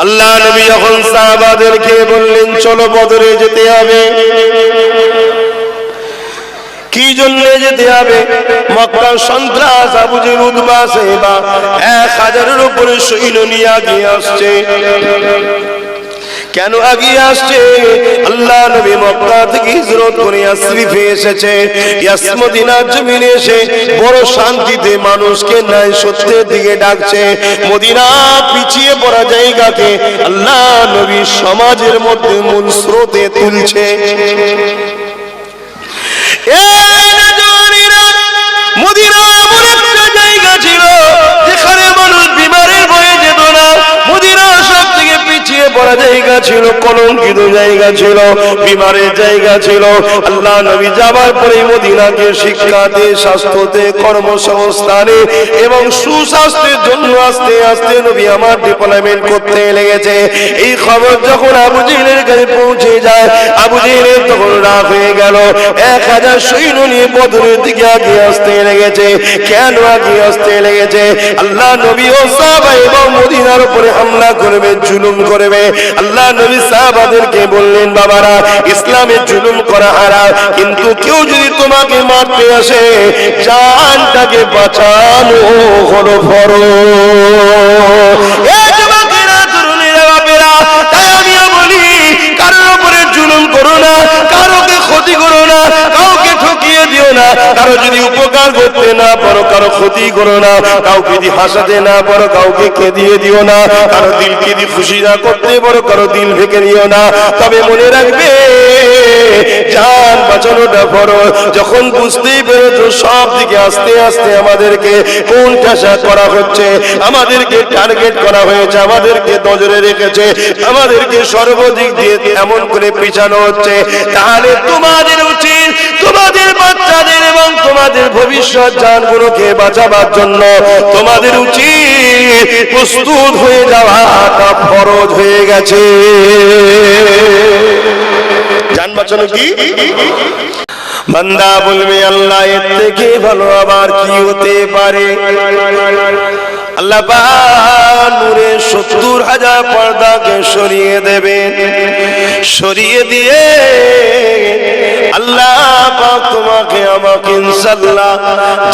আল্লাহ নবী যখন সাহাবাদেরকে বললেন চলো বদরে যেতে হবে, কি জন্য যেতে হবে? মক্কার সন্ত্রাস আবু জেহেল উতবা সাহেবা 1000-এর উপরে সৈন্য নিয়ে আগিয়ে আসছে। কেন আগিয়ে আসছে? আল্লাহ নবী মক্কা থেকে হিজরত করে ইয়াসরিফে এসেছে। মদিনার জমিনে এসে বড় শান্তিতে মানুষকে ন্যায় সত্যের দিকে ডাকছে। মদিনা পিছিয়ে পড়া জায়গাকে আল্লাহ নবী সমাজের মধ্যে মূল স্রোতে তুলছে। মদিনা এমন একটা জায়গা ছিল যেখানে মানুষ বিমারের ভয়ে যেত না। মদিনা সব থেকে পিছিয়ে পড়া জায়গা ছিল, কলঙ্কিত জায়গা ছিল, বিমারের জায়গা ছিল। আল্লাহ নবী যাবার পরে মদিনাকে শিক্ষাতে, স্বাস্থ্যতে, কর্মসংস্থানে এবং সুস্বাস্থ্যের জন্য আস্তে আস্তে নবী আমার ডেভেলপমেন্ট করতে লেগেছে। এই খবর যখন আবু জেহেলের কাছে পৌঁছে যায়, আবু জেহেলের তখন রাগ হয়ে গেল। 1000 সৈন্য নিয়ে বদরের দিকে আগিয়ে আসতে লেগেছে। কেন আগিয়ে আসতে লেগেছে? আল্লাহ নবী ও সাহাবা এবং মদিনার উপরে হামলা করবে, জুলুম করবে। আল্লাহ নবী সাহাবাদেরকে বললেন, বাবারা, ইসলামে জুলুম করা হারাম, কিন্তু কেউ যদি তোমাকে মারতে আসে জানটাকে বাঁচানো হলো ফরজ। এই যুবকেরা, তরুণীরা, বাপেরা, তাই আমিও বলি, কারোর উপরে জুলুম করো না, কারোকে ক্ষতি করো না, কাউকে ঠকিয়ে দিও না। কারো যদি উপকার করতে না পারো কারো ক্ষতি করো না, কাউকে যদি হাসাতে না পারো কাউকে কেঁদিয়ে দিও না, কারো দিলকে যদি খুশি না করতে পারো কারো দিল ভেঙে নিও না। তবে মনে রাখবে, জান বাঁচানোটা ফরজ। যখন বুঝতেই পেরেছো সব দিকে আস্তে আস্তে আমাদেরকে কোন ঠাসা করা হচ্ছে, আমাদেরকে টার্গেট করা হয়েছে, আমাদেরকে নজরে রেখেছে, আমাদেরকে সর্বদিক দিয়ে এমন করে পিছানো হচ্ছে, তাহলে তোমাদের উচিত তোমাদের বাচ্চাদের এবং তোমাদের ভবিষ্যৎ জানগুলোকে বাঁচাবার জন্য তোমাদের উচিত প্রস্তুত হয়ে যাওয়াটা ফরজ হয়ে গেছে। জান বাঁচানো কি? বান্দা বলবে, আল্লাহ এর থেকে ভালো আবার কি হতে পারে? আল্লাহ পাক নূরে 70,000 পর্দাকে সরিয়ে দেবেন। সরিয়ে দিয়ে আল্লাহ পাক তোমাকে আমাকে ইনশাআল্লাহ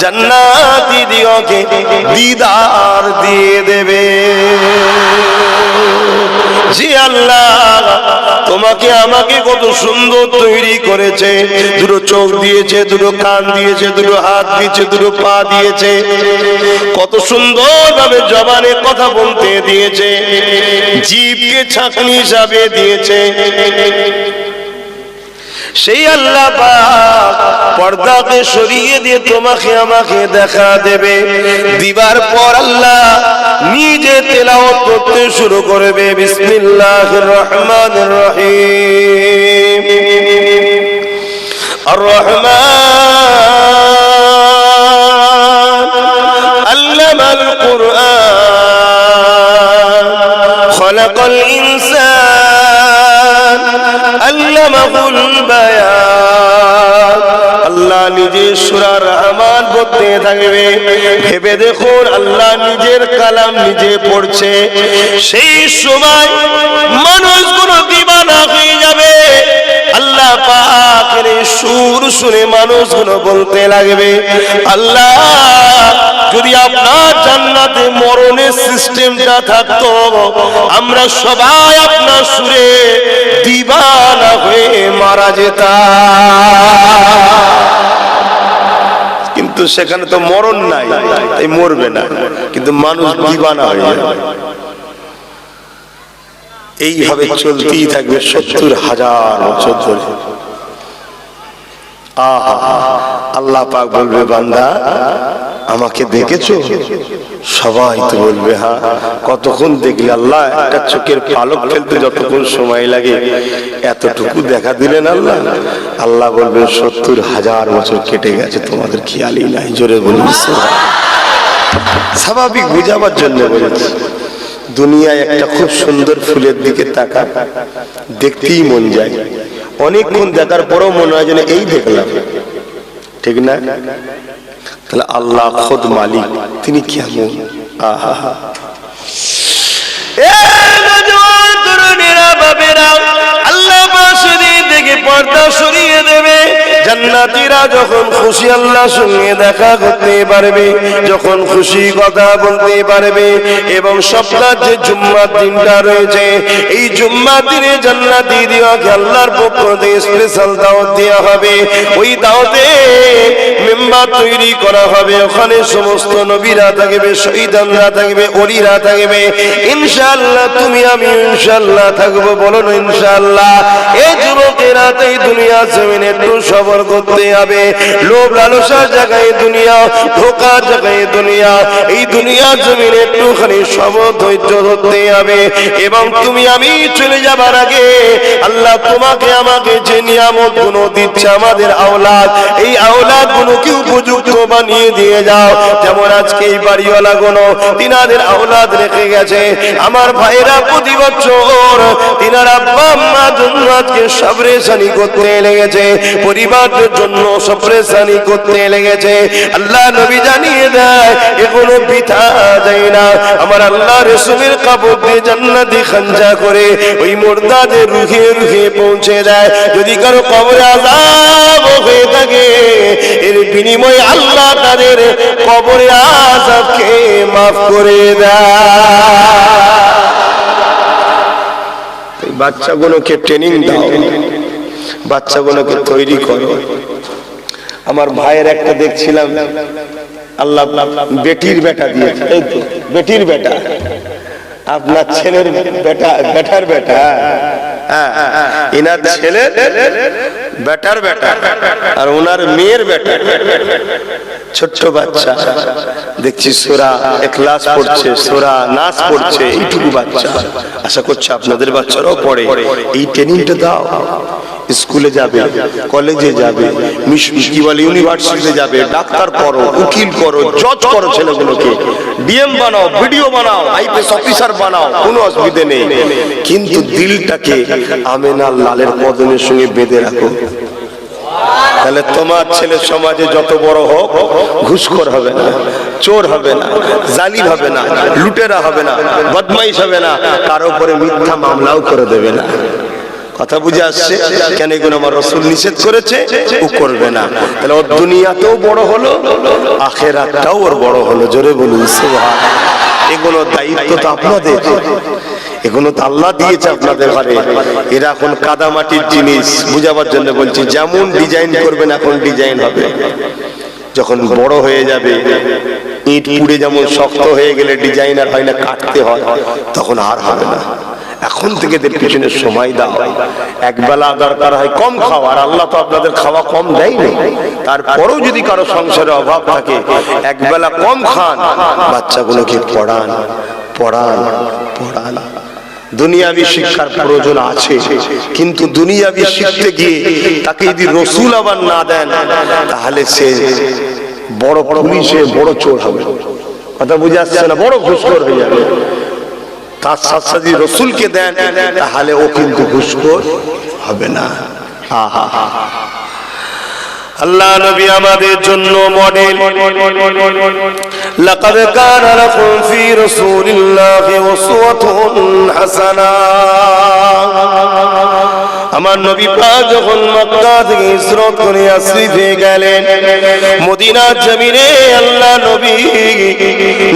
জান্নাতি দিওকে দিদার দিয়ে দেবে। জি আল্লাহ তোমাকে আমাকে কত সুন্দর তৈরি করেছে, দুটো চোখ দিয়েছে, দুটো কান দিয়েছে, দুটো হাত দিয়েছে, দুটো পা দিয়েছে, কত সুন্দর ভাবে জবানে কথা বলতে দিয়েছে, জিভকে ছাঁকনি হিসাবে দিয়েছে। সেই আল্লাহ পাক পর্দাকে সরিয়ে দিয়ে তোমাকে আমাকে দেখা দেবে। দিবার পর আল্লাহ নিজে তেলাওয়াত করতে শুরু করবে, বিসমিল্লাহির রহমানির রহিম। আর রহমান আল্লামাল কুরআন খলাকাল ইনসান আল্লামাহুল বায়ান। আল্লাহ নিজে সূরা রহমান বলতে থাকবে, ভেবে দেখুন আল্লাহ নিজের কালাম নিজে পড়ছে। সেই সময় মানুষগুলো দিবানা হয়ে যাবে। আল্লাহ পাকের সুর শুনে মানুষগুলো বলতে লাগবে, আল্লাহ যদি আপনার জান্নাতে মরণের সিস্টেমটা থাকতো আমরা সবাই আপনার সুরে দিবানা হয়ে মারা যেতাম। কিন্তু সেখানে তো মরণ নাই, তাই মরবে না, কিন্তু মানুষ দিবানা হয়ে যাবে। এইভাবে চলতেই থাকবে 70,000 বছর ধরে। আল্লাহ পাক বলবে, বান্দা আমাকে দেখেছো? সবাই তো বলবে হ্যাঁ। কতক্ষণ দেখলে? আল্লাহ একটা চোখের পালক ফেলতে যতক্ষণ সময় লাগে এতটুকু দেখা দিলেন আল্লাহ। আল্লাহ বলবে 70,000 বছর কেটে গেছে, তোমাদের খেয়ালই নাই। জোরে বলুন। স্বাভাবিক বুঝাবার জন্য বলেছি। দুনিয়ায় একটা খুব সুন্দর ফুলের দিকে তাকা, দেখতেই মন যায়, অনেকক্ষণ দেখার পরও মনে হয় যেন এই দেখলাম, ঠিক না? তাহলে আল্লাহ খুদ মালিক, তিনি কেমন! আহা জান্নাতীরা যখন খুশি আল্লাহর সঙ্গে দেখা করতে পারবে, যখন খুশি কথা বলতে পারবে, এবং সপ্তাহের যে জুম্মার দিনটা রয়েছে, এই জুম্মার দিনে জান্নাতীদেরকে আল্লাহর পক্ষ থেকে স্পেশাল দাওয়াত দেওয়া হবে। ওই দাওয়াতে মেম্বার তৈরি করা হবে, ওখানে সমস্ত নবীরা থাকবে, শহীদানরা থাকবে, ওলিরা থাকবে। ইনশাআল্লাহ তুমি আমি ইনশাআল্লাহ থাকবো, বলো না ইনশাআল্লাহ। এই যুবকেরা এই দুনিয়া জমিনে একটু সবর করতে হবে। লোভ লালসার জায়গায় দুনিয়া, ধোকার জায়গায় দুনিয়া, এই দুনিয়া জমিনে একটুখানি সবর ধৈর্য ধরতে হবে। এবং তুমি আমি চলে যাবার আগে আল্লাহ তোমাকে আমাকে যে নিয়ামত গুলো দিচ্ছে আমাদের আওলাদ, এই আওলাদ গুলোকে উপযুক্ত বানিয়ে দিয়ে যাও। যেমন আজকে এই বাড়িওয়ালা গুলো তিনাদের আওলাদ রেখে গেছে, আমার ভাইরা প্রতি বছর তিনার আব্বা আম্মার জন্য আজকে সবরেশানি করতে লেগেছে, পরিবারের জন্য সবরেশানি করতে লেগেছে। আল্লাহ নবী জানিয়ে দেয় এগুলো বৃথা যায় না। আমার আল্লাহ রাসূলের কাপড় দিয়ে জান্নাতি খানজা করে ওই মুর্দাদের রুহে রুহে পৌঁছে দেয়। যদি কারো কবরে আযাব হয়ে থাকে, এর বিনিময়ে আল্লাহ তাদের কবরে আযাবকে মাফ করে দেয়। বাচ্চাগুলোকে ট্রেনিং দাও, বাচ্চাগুলোকে তৈরি করো। আমার ভাইয়ের একটা দেখছিলাম আল্লাহ বেটির বেটা দিয়েছে, এই তো বেটির বেটা, আপনার ছেলের বেটা, বেটার বেটা, এনার ছেলের বেটার বেটা আর ওনার মেয়ের বেটা। ছোট্ট বাচ্চা দেখছি সূরা ইখলাস পড়ছে, সূরা নাস পড়ছে, এইটুকু বাচ্চা। আশা করছি আপনাদের বাচ্চারাও পড়ে। এই ট্রেনিংটা দাও, স্কুলে যাবে, কলেজে যাবে, কি বলে ইউনিভার্সিটিতে যাবে, ডাক্তার করো, উকিল করো, জজ করো, ছেলেগুলোকে ডিএম বানাও, ভিডিও বানাও, আইপিএস অফিসার বানাও, কোনো অসুবিধা নেই। কিন্তু দিলটাকে আমেনা লালের কদমের সঙ্গে বেঁধে রাখো। তাহলে তোমার ছেলে সমাজে যত বড় হোক ঘুষখোর হবে না, চোর হবে না, জালিম হবে না, লুটেরা হবে না, বদমাইশ হবে না, কার উপরে মিথ্যা মামলাও করে দেবে না। কথা বুঝে আসছে? কেন এগুলো আমার রাসূল নিষেধ করেছে, ও করবে না। তাহলে ওর দুনিয়াতেও বড় হলো, আখিরাতটাও ওর বড় হলো। জোরে বলুন সুবহানাল্লাহ। এগুলো দায়িত্ব তো আপনাদের, এগুলো তো আল্লাহ দিয়েছে আপনাদের ঘরে। এরা এখন কাদামাটির জিনিস, বুঝাবার জন্য বলছি। যেমন ডিজাইন করবেন এখন ডিজাইন হবে, যখন বড় হয়ে যাবে ইট পুড়ে যেমন শক্ত হয়ে গেলে ডিজাইনার হয় না, কাটতে হয়, তখন আর হবে না। এখন থেকে এদের পিছনে সময় দাও। একবেলা দরকার হয় কম খাওয়া, আর আল্লাহ তো আপনাদের খাওয়া কম দেয়নি। তারপরেও যদি কারো সংসারে অভাব থাকে, একবেলা কম খান, বাচ্চাগুলোকে পড়ান পড়ান পড়ান। দুনিয়াবি শিক্ষার প্রয়োজন আছে, কিন্তু দুনিয়াবি শিখতে গিয়ে তাকে যদি রাসূল আবার না দেন, তাহলে সে বড় পুলিশে বড় চোর হবে। কথা বুঝে আসছে না? বড় ঘুষখোর হয়ে যাবে। তার সাথে সাথে রাসূলকে দেন, তাহলে ও কিন্তু ঘুষখোর হবে না। আল্লাহ নবী আমাদের জন্য মডেল। লাকাদ কানা লাকুম ফি রাসূলিল্লাহি উসওয়াতুন হাসানাহ। আমার নবী পাক যখন মক্কা থেকে হিজরত করে তাশরীফে গেলেন, মদিনার জমিনে আল্লাহ নবী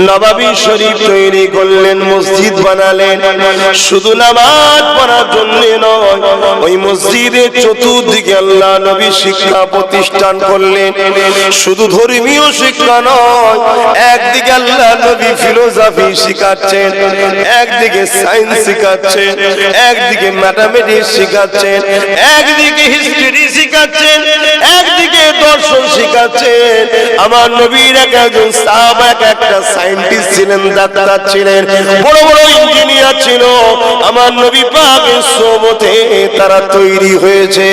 নববী শরীফ তৈরি করলেন, মসজিদ বানালেন। শুধু নামাজ পড়ার জন্য নয়, ওই মসজিদের চতুর্দিকে আল্লাহ নবী শিক্ষা প্রতিষ্ঠান করলেন। শুধু ধর্মীয় শিক্ষা নয়, একদিকে আল্লাহ নবী ফিলোসফি শিখাচ্ছেন, একদিকে সায়েন্স শিখাচ্ছেন, একদিকে ম্যাথমেটিক্স শিখাচ্ছেন, একদিকে হিস্ট্রি শিখাচ্ছেন, একদিকে দর্শন শিখাচ্ছেন। আমার নবীর একজন সাহাবা একটা সায়েন্টিস্ট ছিলেন, ডাক্তার ছিলেন, বড় বড় ইঞ্জিনিয়ার ছিল। আমার নবী পাকের সোহবতে তারা তৈরি হয়েছে।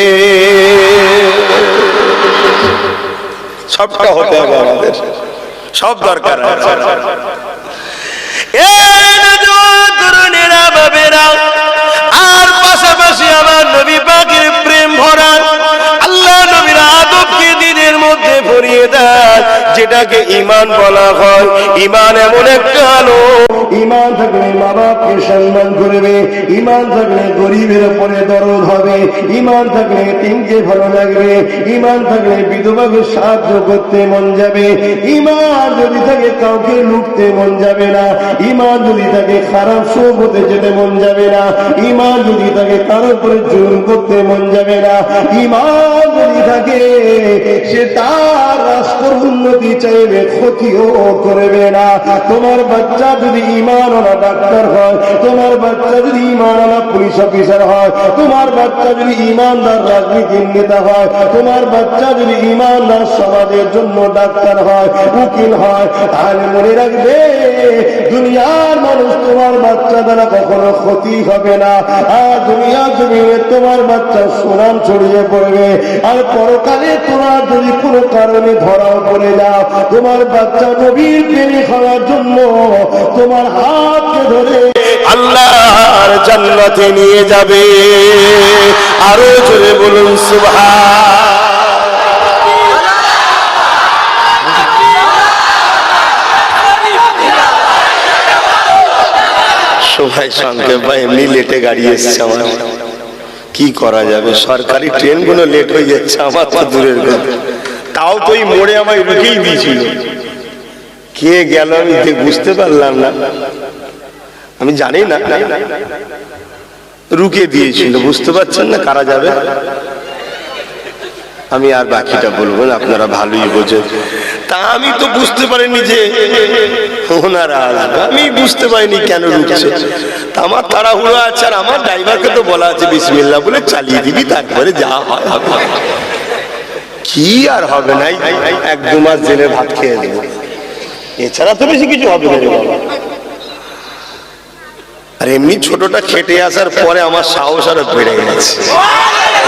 সবটা হতে হবে আমাদের, সব দরকার আছে। আর পাশাপাশি আমার নবী পাকের প্রেম ভরা, আল্লাহ নবীর আদবকে দিনের মধ্যে ভরিয়ে দেয়। যেটাকে ঈমান বলা হয়। ঈমান এমন একটা আলো, ঈমান থাকলে মা বাপকে সম্মান করবে, ঈমান থাকলে গরিবের উপরে দরদ হবে, ঈমান থাকলে এতিমকে ভালো লাগবে, ঈমান থাকলে বিধবাকে সাহায্য করতে মন যাবে, ঈমান যদি থাকে কাউকে লুটতে মন যাবে না, ঈমান যদি থাকে খারাপ সোহবতে যেতে মন যাবে না, ঈমান যদি থাকে কারো উপরে জুলুম করতে মন যাবে না, ঈমান যদি থাকে সে তার রাষ্ট্র উন্নতি চাইবে, ক্ষতিও করবে না। তোমার বাচ্চা যদি ঈমানওয়ালা ডাক্তার হয়, তোমার বাচ্চা যদি ঈমানওয়ালা পুলিশ অফিসার হয়, তোমার বাচ্চা যদি ঈমানদার রাজনীতির নেতা হয়, তোমার বাচ্চা যদি ঈমানদার সমাজের জন্য ডাক্তার হয়, উকিল হয়, তাহলে মনে রাখবে দুনিয়ার মানুষ তোমার বাচ্চা দ্বারা কখনো ক্ষতি হবে না। আর দুনিয়া জমিনে তোমার বাচ্চা সুনাম ছড়িয়ে পড়বে। আর পরকালে তোমার যদি কোনো কারণে ধরাও পড়ে যাও, তোমার বাচ্চা নবীর প্রেমিক হওয়ার জন্য তোমার হাতকে ধরে আল্লাহর জান্নাতে নিয়ে যাবে। আরো জোরে বলুন সুবহান। সবাই সঙ্গে ভাই এমনি লেটে গাড়ি এসছে, আমার কি করা যাবে, সরকারি ট্রেনগুলো লেট হয়ে যাচ্ছে, আমার তো দূরের কথা। তাও তো এই মোড়ে আমায় রুকেই দিয়েছিল, কে গেল আমি বুঝতে পারলাম না, আমি জানি না, রুকে দিয়েছিল, বুঝতে পারছেন না কারা যাবে। আমি আর বাকিটা বলবো না, আপনারা ভালোই বোঝেন। তা আমি তো বুঝতে পারিনি যে ওনারা আসবে, আমি বুঝতে পারিনি কেন রুকছে। আমার তাড়াহুড়ো আছে, আর আমার ড্রাইভারকে তো বলা আছে বিসমিল্লাহ বলে চালিয়ে দিবি, তারপরে যা হয় হবে। কি আর হবে না, 1-2 মাস জেলে ভাত খেয়ে দেবো, এছাড়া তো বেশি কিছু হবে না। আর এমনি ছোটটা খেটে আসার পরে আমার সাহস আরো বেড়ে গেছে।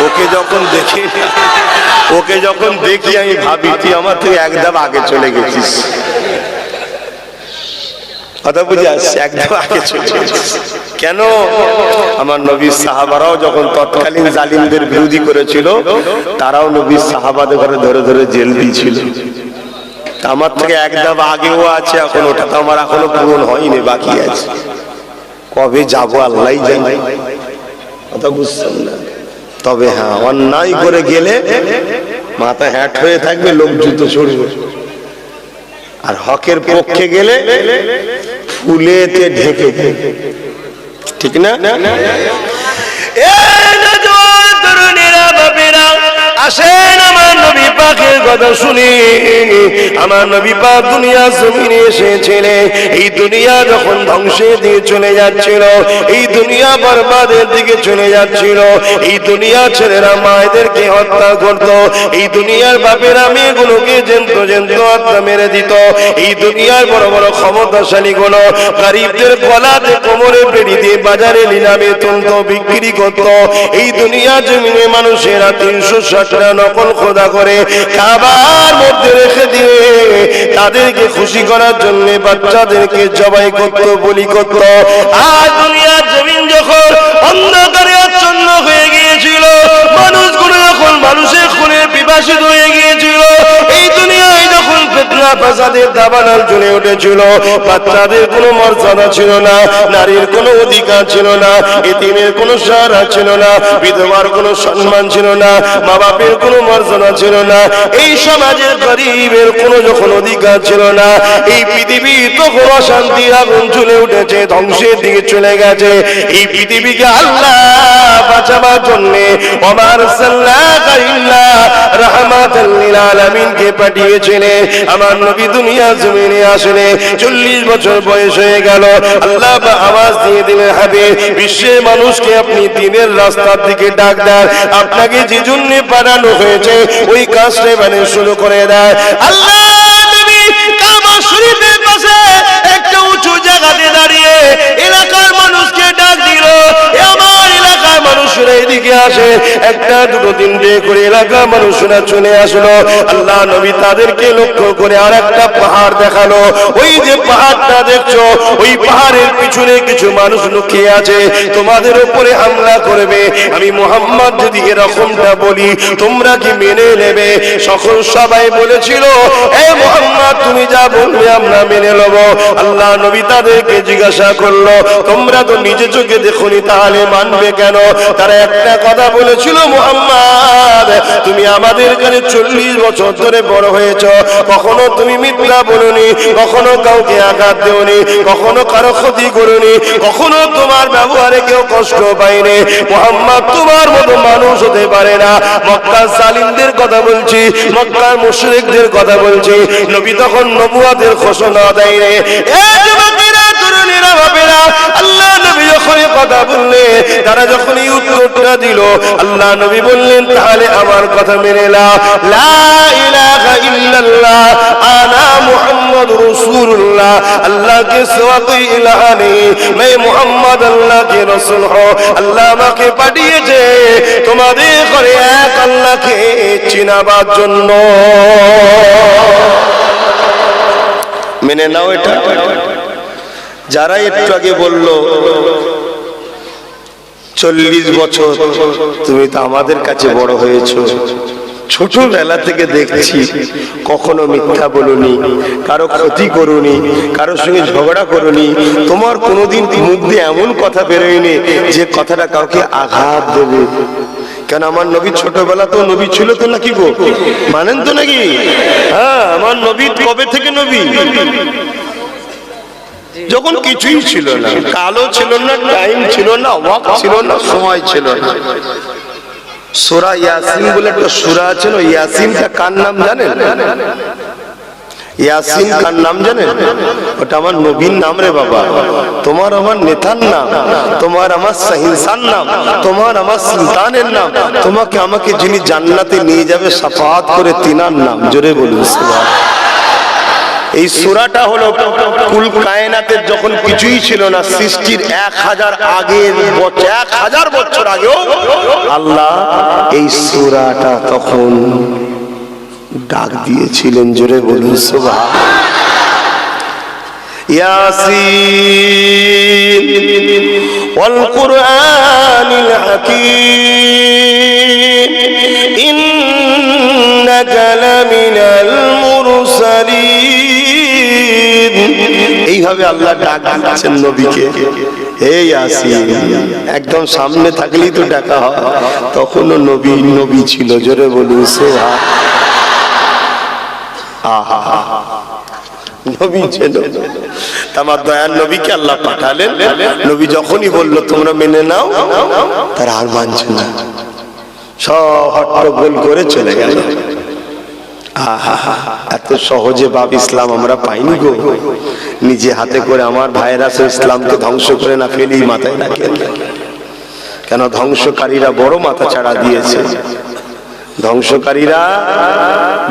ওকে যখন দেখি আমি ভাবি তুই আমার থেকে এক ধাপ আগে চলে গেছিস, কথা বুঝে আসছে, এক ধাপ আগে চলে গেছিস। কেন? আমার নবীর সাহাবারাও যখন তৎকালীন জালিমদের বিরোধী করেছিল, তারাও নবীর সাহাবাদের ঘরে ধরে ধরে জেল দিয়েছিল। আমার থেকে এক ধাপ আগেও আছে, এখন ওটা তো আমার এখনো পূরণ হয়নি, বাকি আছে। কবে যাবো আল্লাহ জানে, কথা বুঝছেন না। তবে হ্যাঁ, অন্যায় করে গেলে মাথা হ্যাট হয়ে থাকবে, লোক জুতো ছড়বে। আর হকের পক্ষে গেলে ফুলেতে ঢেকে, ঠিক না? আসেন আমার নবী পাকের কথা শুনি। আমার নবী পাক দুনিয়া জমিনে এসেছিলেন, এই দুনিয়া যখন ধ্বংসের দিকে চলে যাচ্ছিল, এই দুনিয়া বরবাদের দিকে চলে যাচ্ছিল, এই দুনিয়া ছেলেরা মায়েদেরকে হত্যা করত, এই দুনিয়ার বাপেরা মেয়েগুলোকে জেন্ত হত্যা মেরে দিত, এই দুনিয়ার বড় বড় ক্ষমতাশালী গুলো গরিবদের গলাতে কোমরে বেড়ি দিয়ে বাজারে নিলামে তুলত, বিক্রি করত। এই দুনিয়া জমিনে মানুষেরা 360 নকল খোদা করে কাবার মধ্যে রেখে দিয়ে তাদেরকে খুশি করার জন্য বাচ্চাদেরকে জবাই করত, বলি করত। আর দুনিয়ার জমিন যখন অন্ধকারে আচ্ছন্ন হয়ে গিয়েছিল, মানুষগুলো যখন মানুষের খুনে পিপাসিত হয়ে গিয়েছিল, এই দুনিয়ায় যখন ফিতনা ফাসাদের দাবানল জ্বলে উঠেছিল, বাচ্চাদের কোনো মর্যাদা ছিল না, নারীর কোনো অধিকার ছিল না, এতিমের কোনো সহারা ছিল না, বিধবার কোনো সম্মান ছিল না, মা বাপের কোনো মর্যাদা ছিল না, এই সমাজের গরিবের কোনো যখন অধিকার ছিল না, এই পৃথিবী তখন অশান্তির আগুন জ্বলে উঠেছে, ধ্বংসের দিকে চলে গেছে। এই পৃথিবীকে আল্লাহ বাঁচাবার জন্য ওমার সাল্লাল্লাহু ইল্লা রাহমাতাল লিল আলামিনকে পাঠিয়েছিলেন। আমার নবী দুনিয়া জমিনে আসলে 40 বছর বয়স হয়ে গেল। আল্লাহ আওয়াজ দিয়ে দিলেন, হাবিব, বিশ্বের মানুষকে আপনি দ্বীনের রাস্তার দিকে ডাক দেন, আপনাকে যে জন্য পাঠানো হয়েছে ওই কাজটা মানে শুরু করে দেয়। আল্লাহ নবী কাবা শরীফের পাশে একটা উঁচু জায়গাতে দাঁড়িয়ে এলাকার মানুষকে ডাক দিল, আমার এলাকার মানুষেরা এদিকে থেকে আসে, একটা দুটো তিনটে করে এলাকা মানুষরা চলে আসলো। আল্লাহ নবী তাদেরকে লক্ষ্য করে আর একটা পাহাড় দেখালো। ওই যে পাহাড়টা দেখছো, ওই পাহাড়ের পিছনে কিছু মানুষ লুকিয়ে আছে, তোমাদের উপরে হামলা করবে। আমি মুহাম্মদ যদি এরকমটা বলি তোমরা কি মেনে নেবে? সবাই বলেছিল এ মুহাম্মদ তুমি যা বলবে আমরা মেনে নেব। আল্লাহ নবী তাদেরকে জিজ্ঞাসা করলো তোমরা তো নিজে চোখে দেখোনি, তাহলে মানবে কেন? তারা একটা কথা বলেছিল, মুহাম্মদ তুমি আমাদের কাছে 40 বছর ধরে বড় হয়েছ, কখনো তুমি মিথ্যা বলনি, কখনো কাউকে আঘাত দেওনি, কখনো কারো ক্ষতি করনি, কখনো তোমার ব্যবহারে কেউ কষ্ট পায়নি। মুহাম্মদ তোমার মতো মানুষ হতে পারে না। মক্কার জালিমদের কথা বলছি, মক্কার মুশরিকদের কথা বলছি। নবী তখন নবুয়তের ঘোষণা দেয়নি। আল্লাহ নবী যখন কথা বললেন, তারা যখন এই উত্তরটা দিল, আল্লাহ নবী বললেন তাহলে আমার কথা মেনে নাও, লা ইলাহা ইল্লাল্লাহ আনা মুহাম্মাদুর রাসূলুল্লাহ, আল্লাহ के सिवा कोई इलाह नहीं, मैं मुहम्मद अल्लाह के रसूल हूं। আল্লাহ আমাকে পাঠিয়েছে তোমাদের ঘরে এক আল্লাহকে চিনাবার জন্য। মেনে নাও এটা। যারা একটু আগে বলল 40 বছর তুমি তো আমাদের কাছে বড় হয়েছো, ছোটবেলা থেকে দেখছি কখনো মিথ্যা বলনি, কারো ক্ষতি করুনি, কারো সঙ্গে ঝগড়া করুনি, তোমার কোনোদিন মুখ দিয়ে এমন কথা বেরোয়নি যে কথাটা কাউকে আঘাত দেবে। কেন আমার নবী ছোটবেলা তো নবী ছিল তো নাকি গো, মানেন তো নাকি? হ্যাঁ, আমার নবী কবে থেকে নবী? যখন কিছুই ছিল না, কালো ছিল না, টাইম ছিল না, ওয়াক্ত ছিল না, সময় ছিল না। সূরা ইয়াসিন বলে একটা সূরা আছে না, ইয়াসিনটা কার নাম জানেন? ইয়াসিন কার নাম জানেন? ওটা আমার নবীর নাম রে বাবা। তোমার আমার নেতার নাম, তোমার আমার সহিংসার নাম, তোমার আমার সুলতানের নাম, তোমাকে আমাকে যিনি জান্নাতে নিয়ে যাবে শাফাআত করে তিনার নাম। জোরে বলুন সুবহানাল্লাহ। এই সূরাটা হলো কুল কায়নাতের যখন কিছুই ছিল না, সৃষ্টির 1000 আগের 1000 বছর আগেও আল্লাহ এই সূরাটা তখন ডাক দিয়েছিলেন। জোরে বলুন সুবহানাল্লাহ। ইয়াসিন ওয়াল কুরআনিল হাকীম ইন্নাকা লামিনাল মুরসালিন। এইভাবে আল্লাহ ডাক দিচ্ছেন নবীকে, হে ইয়াসিন। একদম সামনে থাকলেই তো ডাকা হয়, তখনও নবী ছিল। জোরে বলুন সুবহানাল্লাহ। নবী ছিল, আমার দয়ার নবীকে আল্লাহ পাঠালেন। নবী যখনই বললো তোমরা মেনে নাও, তারা আর মানছে না, সব হট্টগোল করে চলে গেল। এত সহজে বাপ ইসলাম আমরা পাইনি গো। নিজে হাতে করে আমার ভাইয়েরা ইসলামকে ধ্বংস করে না ফেলেই মাথায় রাখেন। কেন? ধ্বংসকারীরা বড় মাথা ছাড়া দিয়েছে, ধ্বংসকারীরা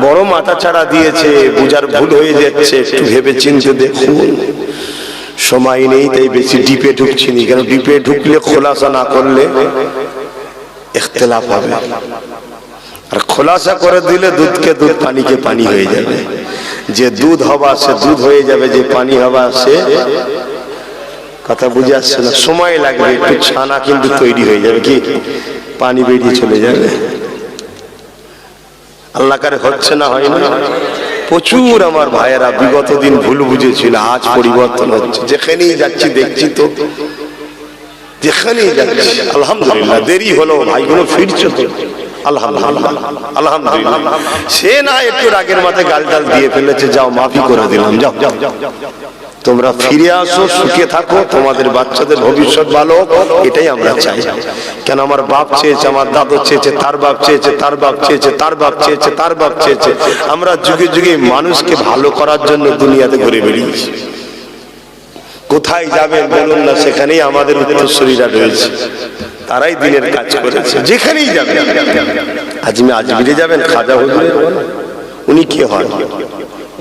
বড় মাথা ছাড়া দিয়েছে। বুঝার ভুল হয়ে যাচ্ছে, একটু ভেবে চিন্তে দেখুন। সময় নেই তাই বেশি ডিপে ঢুকছি নি, কেন ডিপে ঢুকলে খোলাসা না করলে ইখতিলাফ হবে, আর খোলাসা করে দিলে দুধকে দুধ, পানিকে পানি হয়ে যাবে। যে দুধ হবা সে দুধ হয়ে যাবে, যে পানি হবা সে, কথা বুঝে আসছে না? সময় লাগবে, একটু ছানা কিন্তু তৈরি হয়ে যাবে, কি পানি বেরিয়ে চলে যাবে। আল্লাহ কারে হচ্ছে না, হয় না? প্রচুর আমার ভাইয়েরা বিগত দিন ভুল বুঝেছিল, আজ পরিবর্তন হচ্ছে। যেখানেই যাচ্ছি দেখছি তো, যেখানেই যাচ্ছি আলহামদুলিল্লাহ। দেরি হলো ভাইগুলো ফিরছে তো, আলহামদুলিল্লাহ আলহামদুলিল্লাহ। সে না একটু রাগের মাথায় গাল টাল দিয়ে ফেলেছে, যাও মাফি করে দিলাম, যাও তোমরা ফিরে আসো, সুখে থাকো, তোমাদের বাচ্চাদের ভবিষ্যৎ ভালো হোক, এটাই আমরা চাই। কেন? আমার বাপ চেয়েছে, আমার দাদু চেয়েছে, তার বাপ চেয়েছে, তার বাপ চেয়েছে, তার বাপ চেয়েছে, তার বাপ চেয়েছে। আমরা যুগে যুগে মানুষকে ভালো করার জন্য দুনিয়াতে ঘুরে বেরিয়েছি। কোথায় যাবেন বলুন না, সেখানেই আমাদের উত্তরসূরিরা রয়েছে, তারাই দিনের কাজ করেছে। যেখানেই যাবেন, আজমিরে যাবেন, খাজা হুজুরের, উনি কি হন?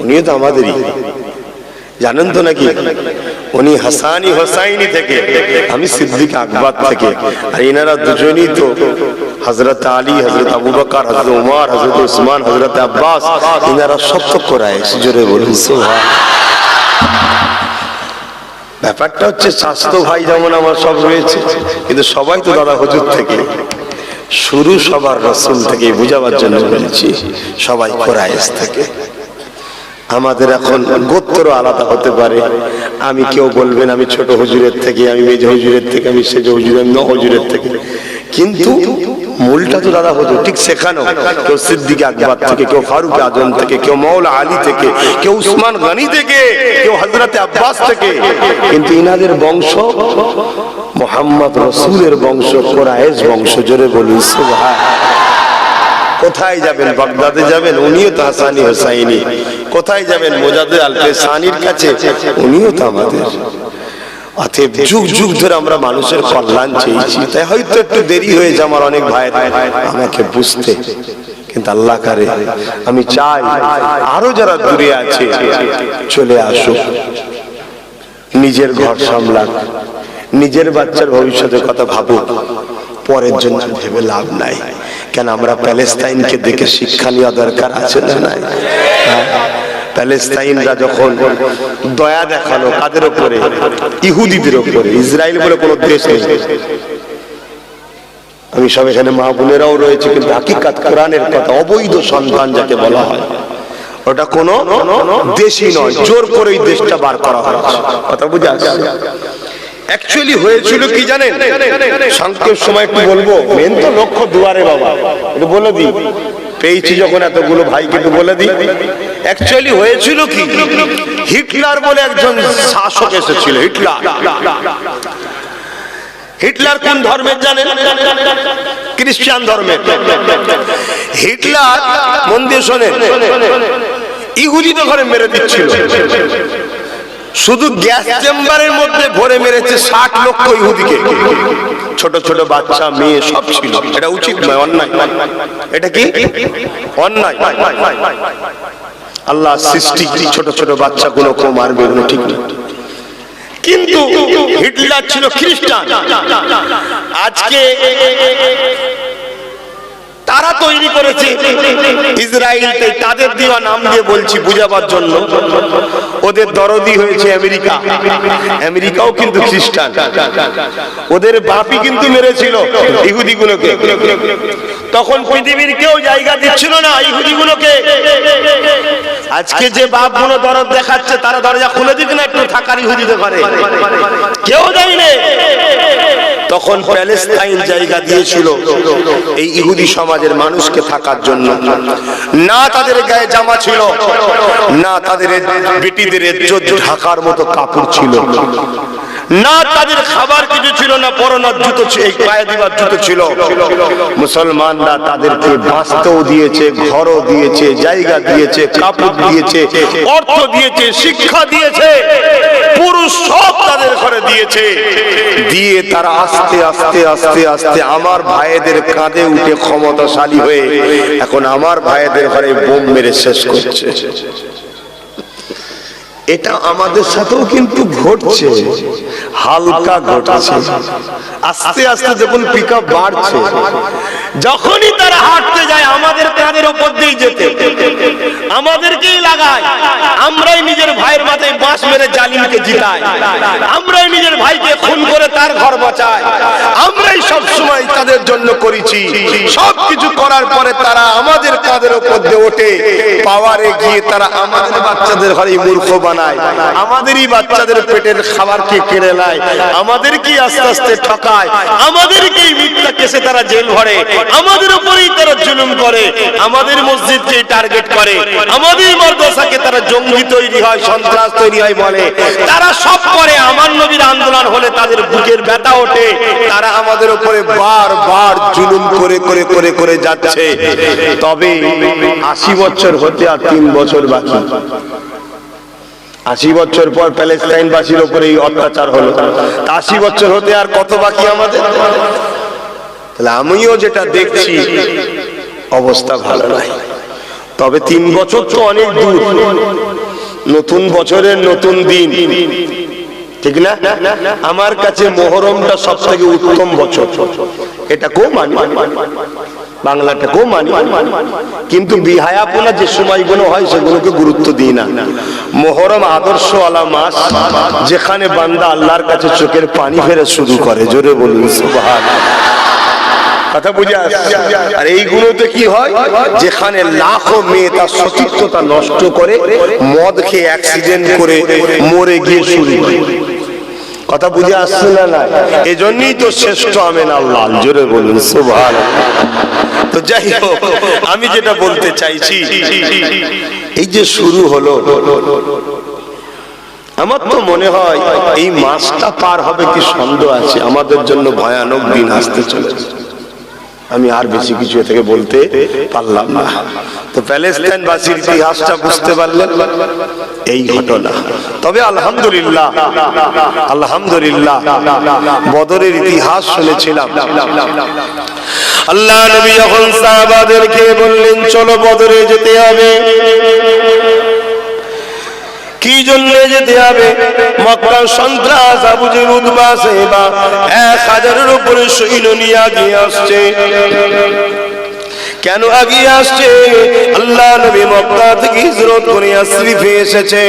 উনিও তো আমাদেরই। জানেন তো নাকি? উনি হাসানি হোসাইনি থেকে, আমি সিদ্দিক আকবর থেকে। আর এনারা দুজনই তো হযরত আলী, হযরত আবু বকর, হযরত উমর, হযরত উসমান, হযরত আব্বাস, এনারা সব তো কুরাইশ। জোরে বলুন সুবহান। ব্যাপারটা হচ্ছে স্বাস্থ্য ভাই যেমন আমার সব রয়েছে, কিন্তু সবাই তো দাদা হুজুর থেকে। শুরু সবার রাসূল থেকে, বুঝাবার জন্য বলছি, সবাই কুরাইশ থেকে। আমাদের এখন গোত্র আলাদা হতে পারে, আমি কেউ বলবেন আমি ছোট হুজুরের থেকে, আমি মেজ হুজুরের থেকে, আমি সেজ হুজুর, আমি ন হুজুরের থেকে, কিন্তু মূলটা তো দাদা হুজুর। ঠিক সেখানেও কেউ সিদ্দিক আকবর থেকে, কেউ ফারুক আজম থেকে, কেউ মৌলা আলী থেকে, কেউ উসমান গনি থেকে, কেউ হযরত আব্বাস থেকে, কিন্তু ইনাদের বংশ মুহাম্মদ রাসূলের বংশ, কুরাইশ বংশ। জোরে বলুন সুবহান। কোথায় যাবেন? বাগদাদে যাবেন, উনিও তো হাসানি হোসাইনি। কোথায় যাবেন? মুজাদ্দিদ আল-ফিসানির কাছে, উনিও তো আমাদের। অতএব যুগ যুগ ধরে আমরা মানুষের কল্যাণ চেয়েছি, তাই হয়তো একটু দেরি হয়েছে আমার অনেক ভাই আমাকে বুঝতে, কিন্তু আল্লাহ করে আমি চাই আরো যারা দূরে আছে চলে আসুক, নিজের ঘর সামলাক, নিজের বাচ্চার ভবিষ্যতের কথা ভাবুক, পরের জন্য ভেবে লাভ নাই। কেন আমরা প্যালেস্তাইনকে দেখে শিক্ষা নেওয়া দরকার আছে না নাই? প্যালেস্তাইনরা যখন দয়া দেখালো কাদের উপরে? ইহুদিদের উপরে। ইসরায়েল বলে কোনো দেশ নেই। আমি সব এখানে মা বোনেরাও রয়েছে, কিন্তু হাকিকাত কোরআনের কথা, অবৈধ সন্তান যাকে বলা হয়, ওটা কোনো দেশই নয়, জোর করে এই দেশটা বার করা হয়েছে। কথা বুঝে আসছে? অ্যাকচুয়ালি হয়েছিল কি জানেন? সংক্ষেপ সময় একটু বলবো, মেন তো লক্ষ্য দুয়ারে বাবা, একটু বলে দিই, পেয়েছি যখন এতগুলো ভাইকে একটু বলে দিই। অ্যাকচুয়ালি হয়েছিল কি, হিটলার বলে একজন শাসক এসেছিল। হিটলার কোন ধর্মের জানেন? খ্রিস্টান ধর্মের। হিটলার, মন দিয়ে শোনেন, ইহুদিদের ঘরে মেরে দিচ্ছিল। শুধু গ্যাস চেম্বারের মধ্যে ভরে মেরেছে 60 লক্ষ ইহুদিকে। ছোট ছোট বাচ্চা, মেয়ে সব ছিল। এটা উচিত নয়, অন্যায়। এটা কি অন্যায়? আল্লাহ সৃষ্টি ছোট ছোট বাচ্চাগুলোকে মারবে, এগুলো ঠিক না। কিন্তু হিটলার ছিল খ্রিস্টান। আজকে তারা তৈরি করেছে ইসরায়েলকে, তাদের দেওয়া নাম দিয়ে বলছি বুঝাবার জন্য। ওদের দরদি হয়েছে আমেরিকা। আমেরিকাও কিন্তু খ্রিস্টান। ওদের বাপই কিন্তু মেরেছিল ইহুদিগুলোকে। তখন পৃথিবীর কেউ জায়গা দিচ্ছিল না ইহুদিগুলোকে। আজকে যে বাপগুলো দরদ দেখাচ্ছে, তারা দরজা খুলে দিক না একটু থাকার ইহুদিদের ঘরে, কেউ দেয় না। তখন প্যালেস্তাইন জায়গা দিয়েছিল এই ইহুদি সমাজের মানুষকে থাকার জন্য। না তাদের গায়ে জামা ছিল, না তাদের বেটিদের ইজ্জত ঢাকার মতো কাপড় ছিল, না তাদের খাবার কিছু ছিল, না পরনার জুতো, এই পায়ে দিবার জুতো ছিল। মুসলমানরা তাদেরকে বাঁচতেও দিয়েছে, ঘরও দিয়েছে, জায়গা দিয়েছে, কাপড় দিয়েছে, অর্থ দিয়েছে, শিক্ষা দিয়েছে, পুরুষ সব তাদের ঘরে দিয়েছে। দিয়ে তারা আস্তে আস্তে আস্তে আস্তে আমার ভাইদের কাঁধে উঠে ক্ষমতাশালী হয়ে এখন আমার ভাইদের ঘরে বোম মেরে শেষ করছে। এটা আমাদের সাথেও কিন্তু ঘটছে, হালকা ঘটছে। আস্তে আস্তে যখন পিকআপ বাড়ছে, যখনই তারা হাঁটতে যায় আমাদের কাঁধের ওপর দিয়ে যেতে, আমাদেরকেই লাগায়। আমরাই নিজের ভাইয়ের মাথায় বাঁশ মেরে জালিমকে জিতাই, আমরাই নিজের ভাইকে খুন করে তার ঘর বাঁচাই, আমরাই সব সময় তাদের জন্য করেছি। সবকিছু করার পরে তারা আমাদের কাঁধের ওপর দিয়ে ওঠে, পাওয়ারে গিয়ে তারা আমাদের বাচ্চাদের ঘরে মূর্খ বানায়, আমাদেরই বাচ্চাদের পেটের খাবারকে কেড়ে নেয়, আমাদেরকেই আস্তে আস্তে ঠকায়, আমাদেরকেই মিথ্যা কেসে তারা জেল ভরে, আমাদের উপরেই তারা জুলুম করে, আমাদের মসজিদকে টার্গেট করে, আমাদের মাদ্রাসাকে তারা জঙ্গি তৈরি হয়, সন্ত্রাস তৈরি হয় বলে। তারা সব করে। আমার নবীর আন্দোলন হলে তাদের বুকের ব্যথা ওঠে। তারা আমাদের উপরে বারবার জুলুম করে করে করে করে যাচ্ছে। তবে 80 বছর হতে আর 3 বছর বাকি। 80 বছর পর প্যালেস্টাইনবাসীর উপরে এই অত্যাচার হলো। 80 বছর হতে আর কত বাকি আমাদের? তাহলে আমিও যেটা দেখছি অবস্থা ভালো নয়। তবে 3 বছর তো অনেক দূর। নতুন বছরের নতুন দিন, ঠিক না? আমার কাছে মুহররমটা সবথেকে উত্তম বছর, এটাকেও মানি, বাংলাটাকেও মানি, কিন্তু বিহায়াপনা যে সময়গুলো হয় সেগুলোকে গুরুত্ব দিই না। মুহররম আদর্শ আলা মাস, যেখানে বান্দা আল্লাহর কাছে চোখের পানি ফেলে শুরু করে। জোরে বলুন সুবহানাল্লাহ। কথা বুঝে আসছে? আর এইগুলোতে কি হয়, যেখানে লাখো মেয়ে তার সতীত্বতা নষ্ট করে, মদ খেয়ে অ্যাক্সিডেন্ট করে মরে গিয়ে শুরু হয়। কথা বুঝে আসছে না? না, এই জন্যই তো শ্রেষ্ঠ আমেন আল্লাহ। জোরে বলুন সুবহানাল্লাহ। তো যাই হোক, আমি যেটা বলতে চাইছি, এই যে শুরু হলো, আমার তো মনে হয় এই মাসটা পার হবে কি সন্দেহ আছে। আমাদের জন্য ভয়ানক দিন আসতে চলেছে। আমি আর বেশি কিছু থেকে বলতে পারলাম না। তো প্যালেস্টাইনবাসীর ইতিহাসটা বুঝতে পারলেন, এই ঘটনা। তবে আলহামদুলিল্লাহ, আলহামদুলিল্লাহ, বদরের ইতিহাস শুনেছিলাম। আল্লাহ নবী যখন সাহাবাদেরকে বললেন চলো বদরে যেতে হবে, কি জন্য যেতে হবে? মক্কার সন্ত্রাস আবু জেহেল উতবা সাহেবা 1000-এর উপরে সৈন্য নিয়ে আগিয়ে আসছে। কেন আগিয়ে আসছে? আল্লাহ নবী মক্কা থেকে হিজরত করে ইয়াসরিফে এসেছে।